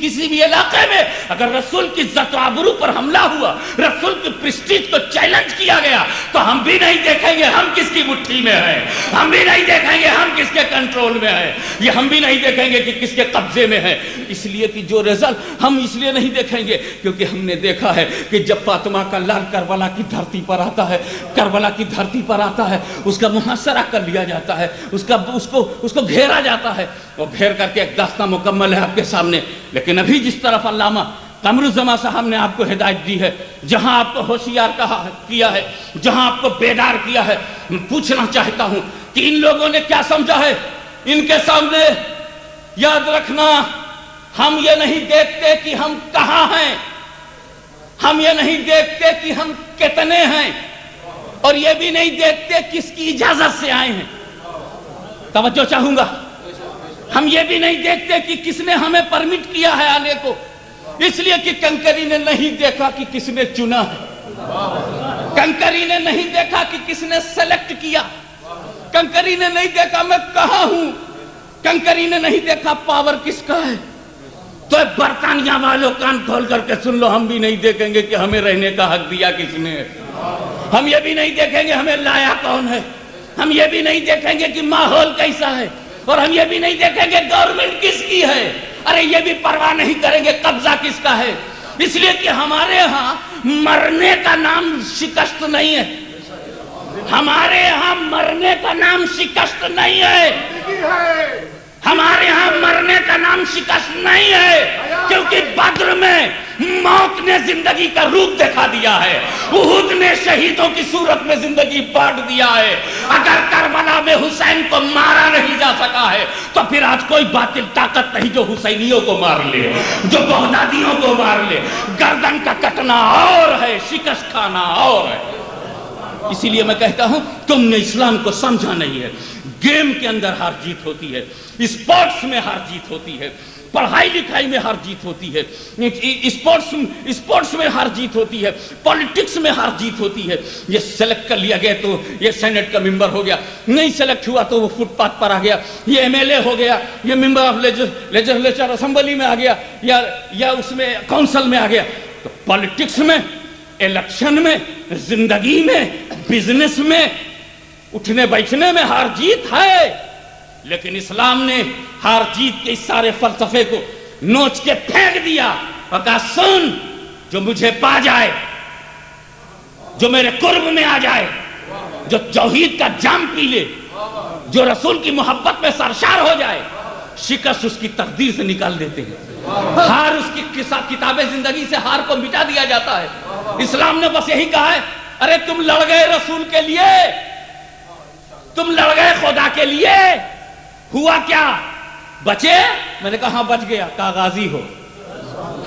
کسی بھی علاقے میں اگر رسول کی عزت و آبرو پر حملہ ہوا، رسول کی پریسٹیج کو چیلنج کیا گیا، تو ہم بھی نہیں دیکھیں گے ہم کس کی مٹھی میں ہیں، ہم بھی نہیں دیکھیں گے ہم کس کے کنٹرول میں ہیں، یہ ہم بھی نہیں دیکھیں گے کہ کس کے قبضے میں ہے۔ اس لیے کہ جو رزلٹ ہم اس لیے نہیں دیکھیں گے کیونکہ ہم نے دیکھا ہے کہ جب فاطمہ کا لال کربلا کی دھرتی پر آتا ہے، کربلا کی دھرتی پر آتا ہے، اس کا محاصرہ کر لیا جاتا ہے، اس کو گھیرا جاتا ہے، وہ گھیر کر کے ایک داستان مکمل ہے آپ کے سامنے۔ لیکن ابھی جس طرف علامہ قمر الزمان صاحب نے آپ کو ہدایت دی ہے، جہاں آپ کو ہوشیار کیا ہے، جہاں آپ کو بیدار کیا ہے، میں پوچھنا چاہتا ہوں کہ ان لوگوں نے کیا سمجھا ہے؟ ان کے سامنے یاد رکھنا، ہم یہ نہیں دیکھتے کہ ہم کہاں ہیں، ہم یہ نہیں دیکھتے کہ ہم کتنے ہیں، اور یہ بھی نہیں دیکھتے کس کی اجازت سے آئے ہیں۔ توجہ چاہوں گا، ہم یہ بھی نہیں دیکھتے کہ کس نے ہمیں پرمٹ کیا ہے آنے کو، اس لیے کہ کنکری نے نہیں دیکھا کہ کس نے چنا ہے، کنکری نے نہیں دیکھا کہ کس نے سلیکٹ کیا، کنکری نے نہیں دیکھا میں کہاں ہوں، کنکری نے نہیں دیکھا پاور کس کا ہے۔ تو برطانیہ والوں کان کھول کر کے سن لو، ہم بھی نہیں دیکھیں گے کہ ہمیں رہنے کا حق دیا کس نے ہے، ہم یہ بھی نہیں دیکھیں گے ہمیں لایا کون ہے، ہم یہ بھی نہیں دیکھیں گے کہ ماحول کیسا ہے، اور ہم یہ بھی نہیں دیکھیں گے گورنمنٹ کس کی ہے، ارے یہ بھی پرواہ نہیں کریں گے قبضہ کس کا ہے، اس لیے کہ ہمارے ہاں مرنے کا نام شکست نہیں ہے، ہمارے ہاں مرنے کا نام شکست نہیں ہے، ہمارے ہاں مرنے کا نام شکست نہیں ہے، کیونکہ بدر میں موت نے زندگی کا روپ دکھا دیا ہے، احد نے شہیدوں کی صورت میں زندگی بانٹ دیا ہے، اگر کربلا میں حسین کو مارا نہیں جا سکا ہے تو پھر آج کوئی باطل طاقت نہیں جو حسینیوں کو مار لے، جو بغدادیوں کو مار لے۔ گردن کا کٹنا اور ہے، شکست کھانا اور ہے۔ اسی لیے میں کہتا ہوں تم نے اسلام کو سمجھا نہیں ہے۔ گیم کے اندر ہار جیت ہوتی ہے، اسپورٹس میں ہار جیت ہوتی ہے، پڑھائی لکھائی میں ہار جیت ہوتی ہے، اسپورٹس میں ہار جیت ہوتی ہے، پولیٹکس میں ہار جیت ہوتی ہے۔ یہ سلیکٹ کر لیا گیا تو یہ سینٹ کا ممبر ہو گیا، نہیں سلیکٹ ہوا تو وہ فٹ پاتھ پر آ گیا، یہ ایم ایل اے ہو گیا، یہ ممبر آف لیجسلیچر اسمبلی میں آ گیا، یا اس میں کونسل میں آ گیا۔ تو پولیٹکس میں، الیکشن میں، زندگی میں، بزنس میں، اٹھنے بیٹھنے میں ہار جیت ہے، لیکن اسلام نے ہار جیت کے اس سارے فلسفے کو نوچ کے پھینک دیا اور کہا سن، جو مجھے پا جائے، جو میرے قرب میں آ جائے، جو توحید کا جام پی لے، جو رسول کی محبت میں سرشار ہو جائے، شکست اس کی تقدیر سے نکال دیتے ہیں، ہار اس کی کتاب زندگی سے ہار کو مٹا دیا جاتا ہے۔ اسلام نے بس یہی کہا ہے، ارے تم لڑ گئے رسول کے لیے، تم لڑ گئے خدا کے لیے، ہوا کیا؟ بچے؟ میں نے کہا ہاں بچ گیا، کہا غازی ہو،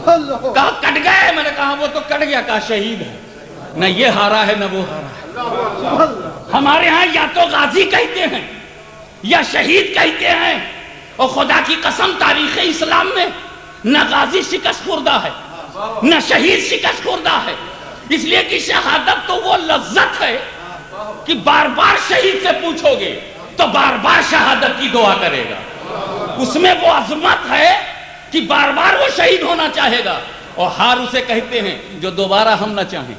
کہا کٹ گئے، میں نے کہا وہ تو کٹ گیا، کہا شہید ہے۔ نہ یہ ہارا ہے نہ وہ ہارا ہے۔ ہمارے ہاں یا تو غازی کہتے ہیں یا شہید کہتے ہیں، اور خدا کی قسم تاریخ اسلام میں نہ غازی شکست خوردہ ہے نہ شہید شکست خوردہ ہے، اس لیے کہ شہادت تو وہ لذت ہے کہ بار بار شہید سے پوچھو گے تو بار بار شہادت کی دعا کرے گا، اس میں وہ عظمت ہے کہ بار بار وہ شہید ہونا چاہے گا۔ اور ہار اسے کہتے ہیں جو دوبارہ ہم نہ چاہیں،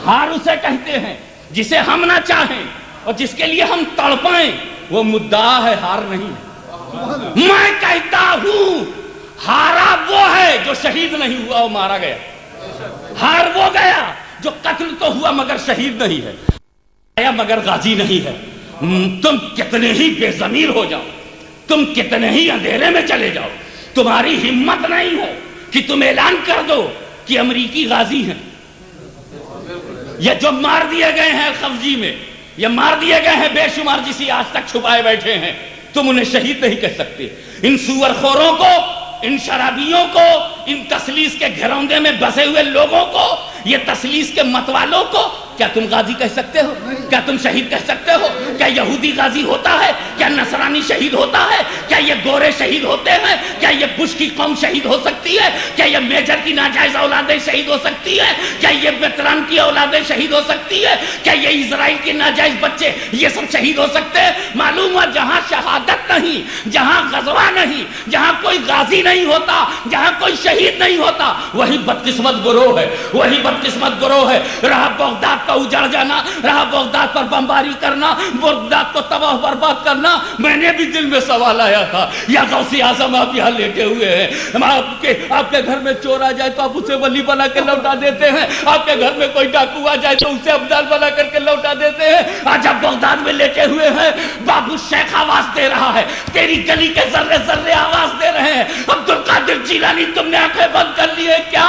ہار اسے کہتے ہیں جسے ہم نہ چاہیں اور جس کے لیے ہم تڑپائیں، وہ مدعا ہے، ہار نہیں ہے۔ میں کہتا ہوں ہارا وہ ہے جو شہید نہیں ہوا اور مارا گیا، ہار وہ گیا جو قتل تو ہوا مگر شہید نہیں ہے، مگر غازی نہیں ہے۔ تم کتنے ہی بے ضمیر ہو جاؤ، تم کتنے ہی اندھیرے میں چلے جاؤ، تمہاری ہمت نہیں ہے کہ تم اعلان کر دو کہ امریکی غازی ہیں، یا جو مار دیے گئے ہیں خفجی میں، یا مار دیے گئے ہیں بے شمار جسی آج تک چھپائے بیٹھے ہیں، تم انہیں شہید نہیں کہہ سکتے. ان سور خوروں کو، ان شرابیوں کو، ان تسلیس کے گھروندے میں بسے ہوئے لوگوں کو، یہ تسلیس کے متوالوں کو کیا تم غازی کہہ سکتے ہو؟ کیا تم شہید کہہ سکتے ہو؟ کیا یہودی غازی ہوتا ہے؟ کیا نصرانی شہید ہوتا ہے؟ کیا یہ گورے شہید ہوتے ہیں؟ کیا یہ بش کی قوم شہید ہو سکتی ہے؟ کیا یہ میجر کی ناجائز اولادیں شہید ہو سکتی ہے؟ کیا یہ ویتران کی اولادیں شہید ہو سکتی ہے؟ کیا یہ اسرائیل کے ناجائز بچے یہ سب شہید ہو سکتے ہیں؟ معلوم ہوا جہاں شہادت نہیں، جہاں غزوہ نہیں، جہاں کوئی غازی نہیں ہوتا، جہاں کوئی شہید نہیں ہوتا، وہی بدقسمت گروہ ہے، وہی بدقسمت گروہ ہے. رہا بغداد کا اجڑ جانا، رہا بغداد پر بمباری کرنا، بغداد کو تباہ برباد کرنا. میں نے بھی دل میں سوال آیا تھا، یا غوث اعظم آپ یہاں لیٹے ہوئے ہیں، آپ کے گھر میں چور آ جائے تو آپ اسے ولی بنا کے لوٹا دیتے ہیں، آپ کے گھر میں کوئی ڈاکو آ جائے تو اسے ابدال بنا کر کے لوٹا دیتے ہیں. آج آپ بغداد میں لیٹے ہوئے ہیں، بابو شیخ آواز دے رہا ہے، تیری گلی کے ذرے ذرے آواز دے رہے ہیں. عبد القادر جیلانی تم نے آنکھیں بند کر لی ہے کیا؟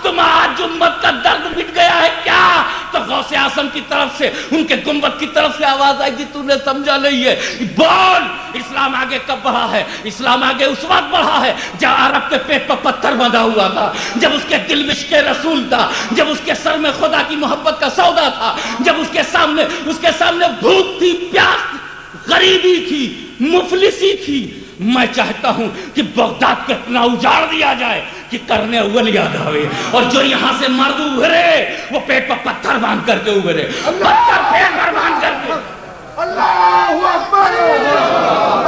تم آج امت کا درد مٹ گیا ہے کیا؟ تو غوث اعظم کی طرف سے، ان کے گنبد کی طرف سے آواز آئے گی، تو نے سمجھا نہیں ہے. بول، اسلام آگے کب بڑھا ہے؟ اسلام آگے اس وقت بڑھا ہے جب عرب کے پیٹ پر پتھر بندھا ہوا تھا، جب اس کے دل میں عشق رسول تھا، جب اس کے سر میں خدا کی محبت کا سودا تھا، جب اس کے سامنے بھوک تھی، پیاس، غریبی تھی، مفلسی تھی. میں چاہتا ہوں کہ بغداد کو اتنا اجاڑ دیا جائے کہ کرنے اول یاد آوے، اور جو یہاں سے مرد ابھرے وہ پیٹ پر پتھر باندھ کر کے ابھرے، پتھر پیٹ پر باندھ کر کے.
اللہ اکبر،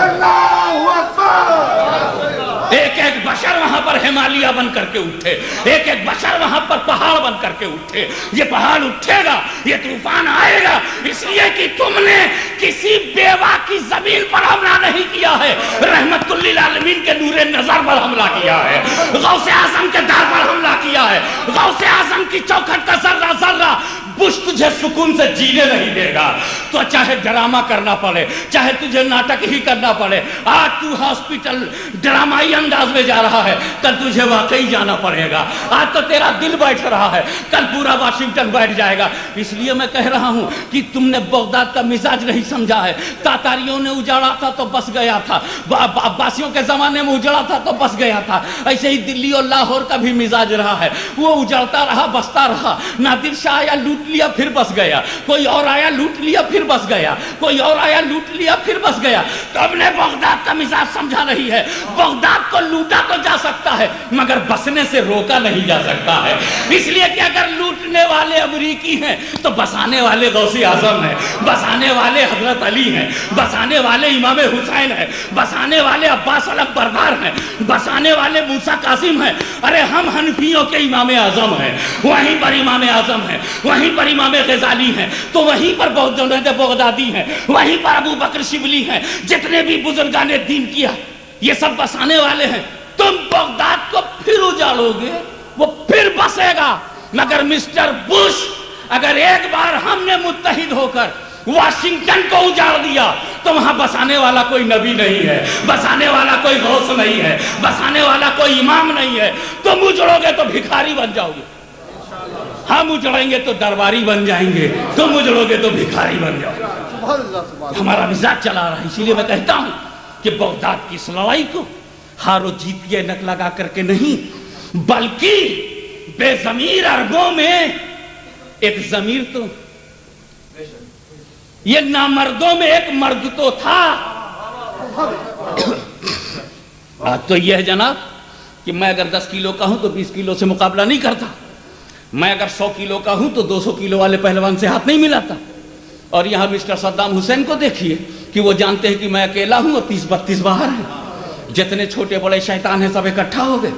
اللہ اکبر.
ایک ایک بشر وہاں پر ہمالیہ بن کر کے اٹھے، ایک ایک بشر وہاں پر پہاڑ بن کر کے اٹھے. یہ پہاڑ اٹھے گا، یہ طوفان آئے گا، اس لیے کہ تم نے کسی بیوہ کی زمین پر حملہ نہیں کیا ہے، رحمت للعالمین کے نور نظر پر حملہ کیا ہے، غوث اعظم کے در پر حملہ کیا ہے. غوث اعظم کی چوکھٹ کا ذرہ ذرہ بش تجھے سکون سے جینے نہیں دے گا. تو چاہے ڈرامہ کرنا پڑے، چاہے تجھے ناٹک ہی کرنا پڑے، آج تو ہاسپٹل ڈرامائی انداز میں جا رہا ہے، کل تجھے واقعی جانا پڑے گا. آج تو تیرا دل بیٹھ رہا ہے، کل پورا واشنگٹن بیٹھ جائے گا. اس لیے میں کہہ رہا ہوں کہ تم نے بغداد کا مزاج نہیں سمجھا ہے. تاتاریوں نے اجاڑا تھا تو بس گیا تھا، عباسیوں کے زمانے میں اجڑا تھا تو بس گیا تھا. ایسے ہی دلی اور لاہور کا بھی مزاج رہا ہے، وہ اجڑتا رہا، بستا رہا. نادر شاہ آیا، لوٹ لیا، پھر بس گیا. کوئی اور آیا، لوٹ لیا، پھر بس گیا. کوئی اور آیا، لوٹ لیا، پھر بس گیا. تم نے بغداد کا مزاج سمجھا نہیں ہے. بغداد کو لوٹا تو جا سکتا ہے مگر بسنے سے روکا نہیں جا سکتا ہے. اس لیے کہ اگر لوٹنے والے امریکی ہیں تو بسانے والے غوث اعظم ہیں، بسانے والے حضرت علی ہیں، بسانے والے امام حسین ہیں، بسانے والے عباس علم بردار ہیں، بسانے والے موسیٰ قاسم ہیں. ارے ہم حنفیوں کے امام اعظم ہیں، وہیں پر امام اعظم ہیں، وہیں پر امام غزالی ہیں، تو وہیں پر جنید بغدادی ہیں، وہیں پر ابو بکر شبلی ہیں. جتنے بھی بزرگان دین کیا یہ سب بسانے والے ہیں. تم بغداد کو پھر اجاڑو گے، وہ پھر بسے گا. مگر مسٹر بش، اگر ایک بار ہم نے متحد ہو کر واشنگٹن کو اجاڑ دیا تو وہاں بسانے والا کوئی نبی نہیں ہے، بسانے والا کوئی غوث نہیں ہے، بسانے والا کوئی امام نہیں ہے. تم اجڑو گے تو بھکاری بن جاؤ گے، ہم اجڑیں گے تو درباری بن جائیں گے، تم اجڑو گے تو بھکاری بن جاؤ گے. ہمارا مزاج چلا رہا ہے. اسی لیے میں کہتا ہوں کہ بغداد کی اس لڑائی کو ہار و جیت کی اینک لگا کر کے نہیں، بلکہ بے ضمیر عربوں میں ایک ضمیر تو، یہ نامردوں میں ایک مرد تو تھا. بات تو یہ ہے جناب کہ میں اگر 10 کلو کا ہوں تو 20 کلو سے مقابلہ نہیں کرتا، میں اگر 100 کلو کا ہوں تو 200 کلو والے پہلوان سے ہاتھ نہیں ملاتا. اور یہاں مسٹر صدام حسین کو دیکھیے کہ وہ جانتے ہیں کہ میں اکیلا ہوں اور 30-32 باہر ہیں. جتنے چھوٹے بڑے شیطان ہیں سب اکٹھا ہو گئے،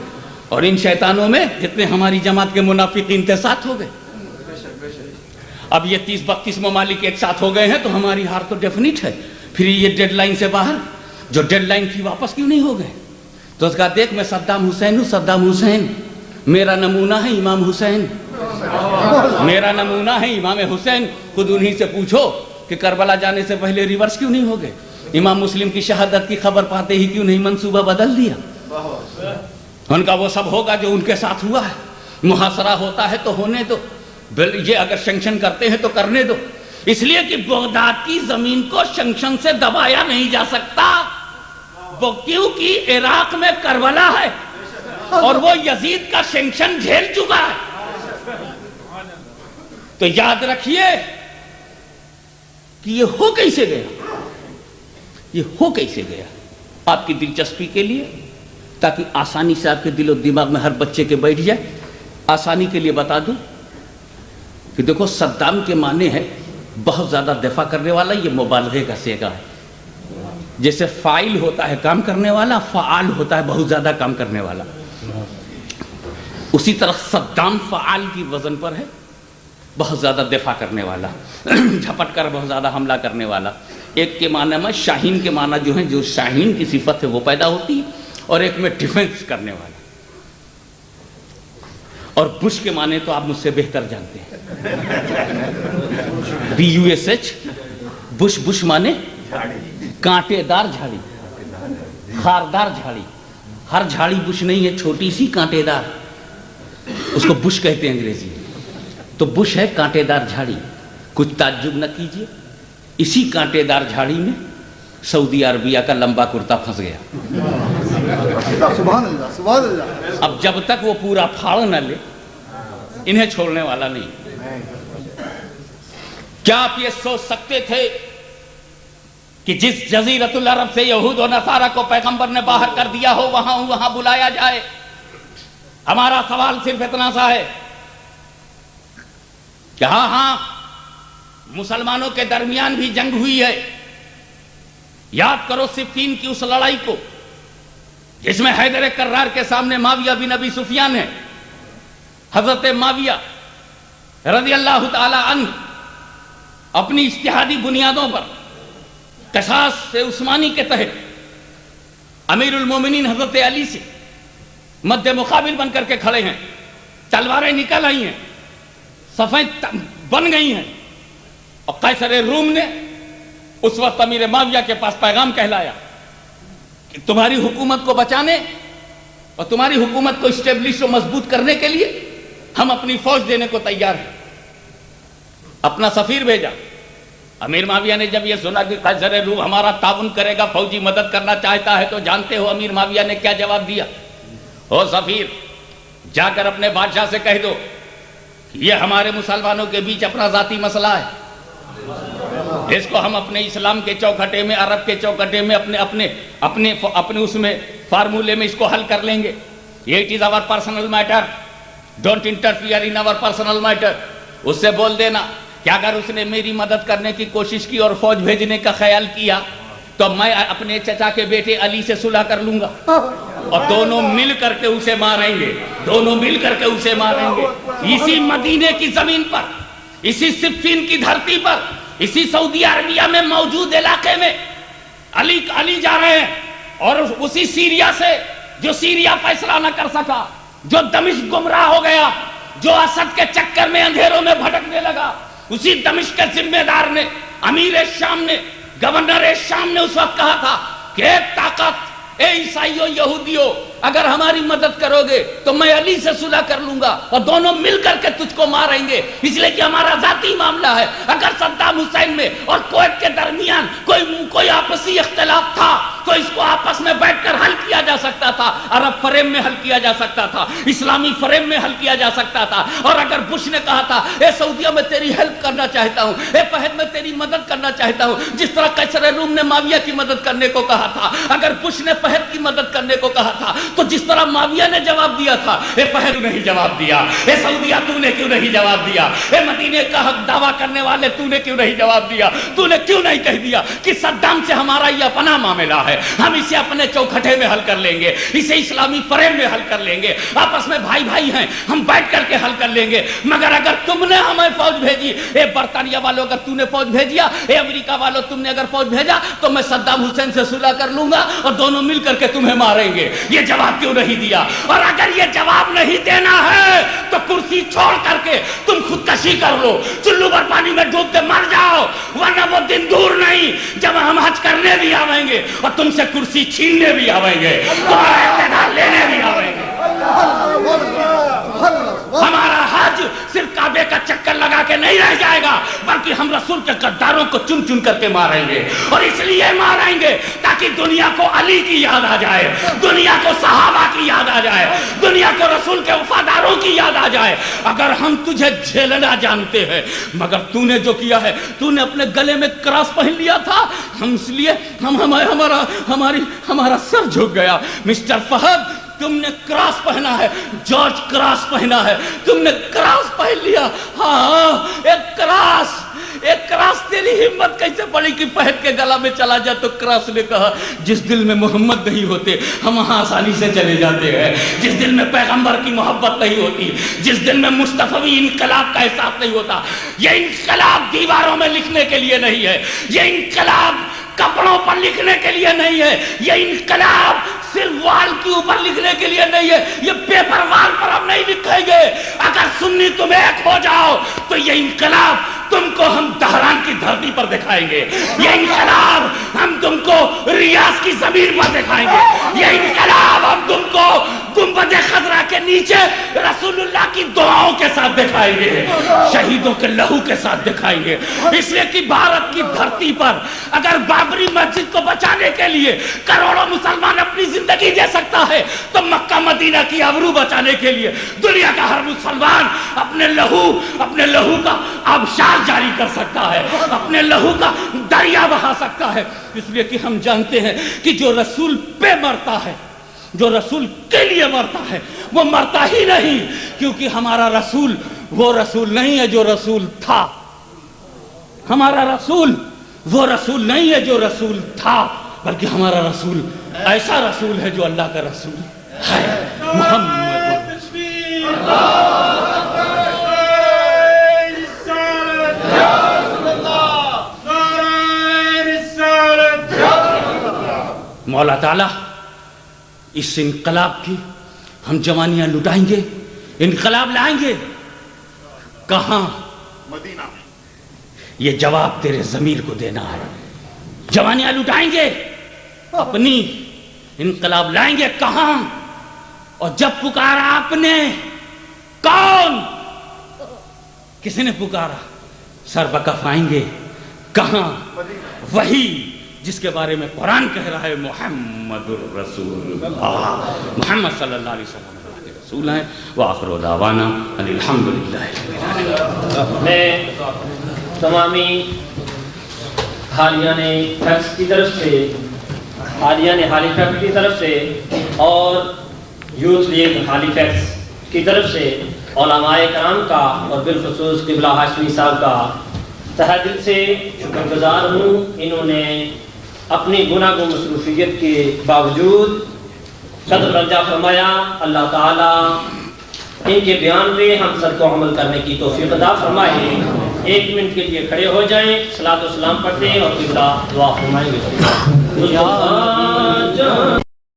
اور ان شیطانوں میں جتنے ہماری جماعت کے منافقین تھے ساتھ ہو گئے. اب یہ 30-32 ممالک ایک ساتھ ہو گئے ہیں تو ہماری ہار تو ڈیفینٹ ہے. پھر یہ ڈیڈ لائن سے باہر، جو ڈیڈ لائن تھی واپس کیوں نہیں ہو گئے؟ تو اس کا دیکھ میں صدام حسین ہوں، صدام حسین میرا نمونہ ہے امام حسین، میرا نمونہ ہے امام حسین. خود انہی سے پوچھو کہ کربلا جانے سے پہلے ریورس کیوں نہیں ہو گئے؟ امام مسلم کی شہادت کی خبر پاتے ہی کیوں نہیں منصوبہ بدل دیا؟ ان کا وہ سب ہوگا جو ان کے ساتھ ہوا ہے. محاصرہ ہوتا ہے تو ہونے دو، یہ اگر سینکشن کرتے ہیں تو کرنے دو. اس لیے کہ بغداد کی زمین کو شنشن سے دبایا نہیں جا سکتا، وہ کیونکہ عراق میں کربلا ہے اور وہ یزید کا شنشن جھیل چکا ہے۔ تو یاد رکھیے کہ یہ ہو کیسے گیا، یہ ہو کیسے گیا۔ آپ کی دلچسپی کے لیے، تاکہ آسانی سے آپ کے دل و دماغ میں ہر بچے کے بیٹھ جائے، آسانی کے لیے بتا دوں کہ دیکھو صدام کے معنی ہے بہت زیادہ دفاع کرنے والا، یہ مبالغے کا صیغہ ہے۔ جیسے فاعل ہوتا ہے کام کرنے والا، فعال ہوتا ہے بہت زیادہ کام کرنے والا، اسی طرح صدام فعال کی وزن پر ہے، بہت زیادہ دفاع کرنے والا، جھپٹ کر بہت زیادہ حملہ کرنے والا۔ ایک کے معنی میں شاہین کے معنی جو ہیں، جو شاہین کی صفت ہے وہ پیدا ہوتی ہے، اور ایک میں ڈیفنس کرنے والا۔ اور بش کے معنی تو آپ مجھ سے بہتر جانتے ہیں، BUSH، بش، بش معنی کانٹے دار جھاڑی، خاردار جھاڑی۔ ہر جھاڑی بش نہیں ہے، چھوٹی سی کانٹے دار، اس کو بش کہتے ہیں انگریزی میں۔ تو بش ہے کانٹے دار جھاڑی۔ کچھ تعجب نہ کیجیے، اسی کانٹے دار جھاڑی میں سعودی عربیہ کا لمبا کرتا پھنس گیا۔
سبحان اللہ، سبحان اللہ۔
اب جب تک وہ پورا پھاڑ نہ لے، انہیں چھوڑنے والا نہیں۔ کیا آپ یہ سوچ سکتے تھے کہ جس جزیرۃ العرب سے یہود و نصارہ کو پیغمبر نے باہر کر دیا ہو، وہاں بلایا جائے؟ ہمارا سوال صرف اتنا سا ہے کہ ہاں مسلمانوں کے درمیان بھی جنگ ہوئی ہے۔ یاد کرو صفین کی اس لڑائی کو، جس میں حیدر کرار کے سامنے معاویہ بن ابی سفیان ہے۔ حضرت معاویہ رضی اللہ تعالی عنہ اپنی اجتہادی بنیادوں پر قصاص سے عثمانی کے تحت امیر المومنین حضرت علی سے مد مقابل بن کر کے کھڑے ہیں، تلواریں نکل آئی ہیں، صفیں بن گئی ہیں، اور قیصر روم نے اس وقت امیر معاویہ کے پاس پیغام کہلایا کہ تمہاری حکومت کو بچانے اور تمہاری حکومت کو اسٹیبلش و مضبوط کرنے کے لیے ہم اپنی فوج دینے کو تیار ہیں۔ اپنا سفیر بھیجا۔ امیر معاویہ نے جب یہ سنا کہ قیصر روم ہمارا تعاون کرے گا، فوجی مدد کرنا چاہتا ہے، تو جانتے ہو امیر معاویہ نے کیا جواب دیا؟ او سفیر، جا کر اپنے بادشاہ سے کہہ دو کہ یہ ہمارے مسلمانوں کے بیچ اپنا ذاتی مسئلہ ہے، اس کو ہم اپنے اسلام کے چوکھٹے میں، عرب کے چوکھٹے میں، اپنے اس میں فارمولے میں اس کو حل کر لیں گے۔ It is our personal matter. Don't interfere in our personal matter. اس سے بول دینا کہ اگر اس نے میری مدد کرنے کی کوشش کی اور فوج بھیجنے کا خیال کیا تو میں اپنے چچا کے بیٹے علی سے صلح کر لوں گا، اور دونوں مل کر کے اسے ماریں گے، دونوں مل کر کے اسے ماریں گے۔ اسی مدینے کی زمین پر، اسی صفین کی دھرتی پر، اسی سعودی عربیہ میں موجود علاقے میں علی جا رہے ہیں، اور اسی سیریا سے، جو سیریا فیصلہ نہ کر سکا، جو دمشق گمراہ ہو گیا، جو اسد کے چکر میں اندھیروں میں بھٹکنے لگا، اسی دمشق کے ذمہ دار نے، امیر شام نے، گورنر شام نے اس وقت کہا تھا کہ ایک طاقت، اے عیسائیوں یہودیوں، اگر ہماری مدد کرو گے تو میں علی سے صلح کر لوں گا اور دونوں مل کر کے تجھ کو ماریں گے، اس لیے کہ ہمارا ذاتی معاملہ ہے۔ اگر صدام حسین میں اور کویت کے درمیان کوئی آپسی اختلاف تھا تو اس کو آپس میں بیٹھ کر حل کیا جا سکتا تھا، عرب فریم میں حل کیا جا سکتا تھا، اسلامی فریم میں حل کیا جا سکتا تھا۔ اور اگر بش نے کہا تھا اے سعودیہ میں تیری ہیلپ کرنا چاہتا ہوں، اے فہد میں تیری مدد کرنا چاہتا ہوں، جس طرح قیصر روم نے معاویہ کی مدد کرنے کو کہا تھا، اگر بش نے فہد کی مدد کرنے کو کہا تھا، تو جس طرح معاویہ نے جواب دیا تھا، اے فہد نہیں جواب دیا، اے سعودیہ تو نے کیوں نہیں جواب دیا، اے مدینے کا حق دعویٰ کرنے والے تو نے کیوں نہیں جواب دیا، تو نے کیوں نہیں کہہ دیا کہ صدام سے ہمارا یہ اپنا معاملہ ہے، ہم اسے اپنے چوکھٹے میں حل کر لیں گے، اسے اسلامی فریم میں حل کر لیں گے، آپس میں بھائی بھائی ہیں، ہم بیٹھ کر کے حل کر لیں گے۔ مگر اگر تم نے ہمیں فوج بھیجی، اے برطانیہ والوں اگر تو نے فوج بھیجیا، اے امریکہ والوں تم نے اگر فوج بھیجا، تو میں صدام حسین سے صلح کر لوں گا اور دونوں مل کر کے تمہیں ماریں گے۔ یہ جواب کیوں نہیں دیا؟ اور اگر یہ جواب نہیں دینا ہے تو کرسی چھوڑ کر کے تم خودکشی کر لو، چلو پر پانی میں ڈوب کے مر جاؤ، ورنہ وہ دن دور نہیں جب ہم حج کرنے بھی آویں گے اور تم سے کرسی چھیننے بھی آویں گے، تمہارا اقتدار لینے بھی آویں گے۔ ہمارا حج صرف کعبے کا چکر لگا کے نہیں رہ جائے گا، بلکہ ہم رسول کے غداروں کو چن چن کر کے ماریں گے، اور اس لیے ماریں گے تاکہ دنیا کو علی کی یاد آ جائے، دنیا کو صحابہ کی یاد آ جائے، دنیا کو رسول کے وفاداروں کی یاد آ جائے۔ اگر ہم تجھے جھیلنا جانتے ہیں، مگر تو نے جو کیا ہے، تو نے اپنے گلے میں کراس پہن لیا تھا، ہم اس لیے ہمارا سر جھک گیا۔ مسٹر فہد، تم نے کراس پہنا ہے، جارج کراس پہنا ہے، تم نے کراس پہن لیا۔ ہاں، ایک کراس تیری ہمت کیسے پڑی کہ پہن کے گلا میں چلا جا؟ تو کراس نے کہا جس دل میں محمد نہیں ہوتے ہم وہاں آسانی سے چلے جاتے ہیں، جس دل میں پیغمبر کی محبت نہیں ہوتی، جس دل میں مصطفی انقلاب کا احساس نہیں ہوتا۔ یہ انقلاب دیواروں میں لکھنے کے لیے نہیں ہے، یہ انقلاب کپڑوں پر لکھنے کے لیے نہیں ہے، یہ انقلاب صرف وال کے اوپر لکھنے کے لیے نہیں ہے، یہ پیپر وال پر ہم نہیں لکھیں گے۔ اگر سنی تم ایک ہو جاؤ تو یہ انقلاب تم کو ہم دہران کی دھرتی پر دکھائیں گے، یہ انقلاب ہم تم کو ریاض کی زمین پر دکھائیں گے، یہ انقلاب ہم تم کو گنبد خضرا کے نیچے رسول اللہ کی دعاؤں کے ساتھ دکھائیں گے، شہیدوں کے لہو کے ساتھ دکھائیں گے۔ اس لیے کہ بھارت کی دھرتی پر اگر بابری مسجد کو بچانے کے لیے کروڑوں مسلمان اپنی زندگی دے سکتا ہے، تو مکہ مدینہ کی آبرو بچانے کے لیے دنیا کا ہر مسلمان اپنے لہو کا آبشار جاری کر سکتا ہے، اپنے لہو کا دریا بہا سکتا ہے۔ اس لیے کہ ہم جانتے ہیں کہ جو رسول پہ مرتا ہے، جو رسول کے لیے مرتا ہے، وہ مرتا ہی نہیں، کیونکہ ہمارا رسول وہ رسول نہیں ہے جو رسول تھا، ہمارا رسول وہ رسول نہیں ہے جو رسول تھا، بلکہ ہمارا رسول ایسا رسول ہے جو اللہ کا رسول ہے، محمد۔ مولا تعالیٰ اس انقلاب کی ہم جوانیاں لٹائیں گے، انقلاب لائیں گے کہاں؟
مدینہ میں۔
یہ جواب تیرے ضمیر کو دینا ہے۔ جوانیاں لٹائیں گے اپنی، انقلاب لائیں گے کہاں؟ اور جب پکارا آپ نے، کون؟ کسی نے پکارا؟ سر بکف آئیں گے کہاں؟ وہی جس کے بارے میں قرآن کہہ رہا ہے محمد الرسول اللہ، محمد صلی اللہ علیہ وسلم اللہ کے رسول ہیں۔ وآخر دعوانا ان الحمدللہ رب العالمین۔
میں تمامی حالیان فیکس کی طرف سے، حالیان حالی فیکس کی طرف سے اور یوتھ لیگ حالی فیکس کی طرف سے علماء کرام کا اور بالخصوص قبلہ ہاشمی صاحب کا تہہ دل سے شکر گزار ہوں۔ انہوں نے اپنی گناہ و مصروفیت کے باوجود قدر رجا فرمایا۔ اللہ تعالیٰ ان کے بیان پہ ہم سب کو عمل کرنے کی توفیق عطا فرمائے۔ 1 منٹ کے لیے کھڑے ہو جائیں، صلاۃ و سلام پڑھتے ہیں اور قبلہ دعا فرمائیں گے۔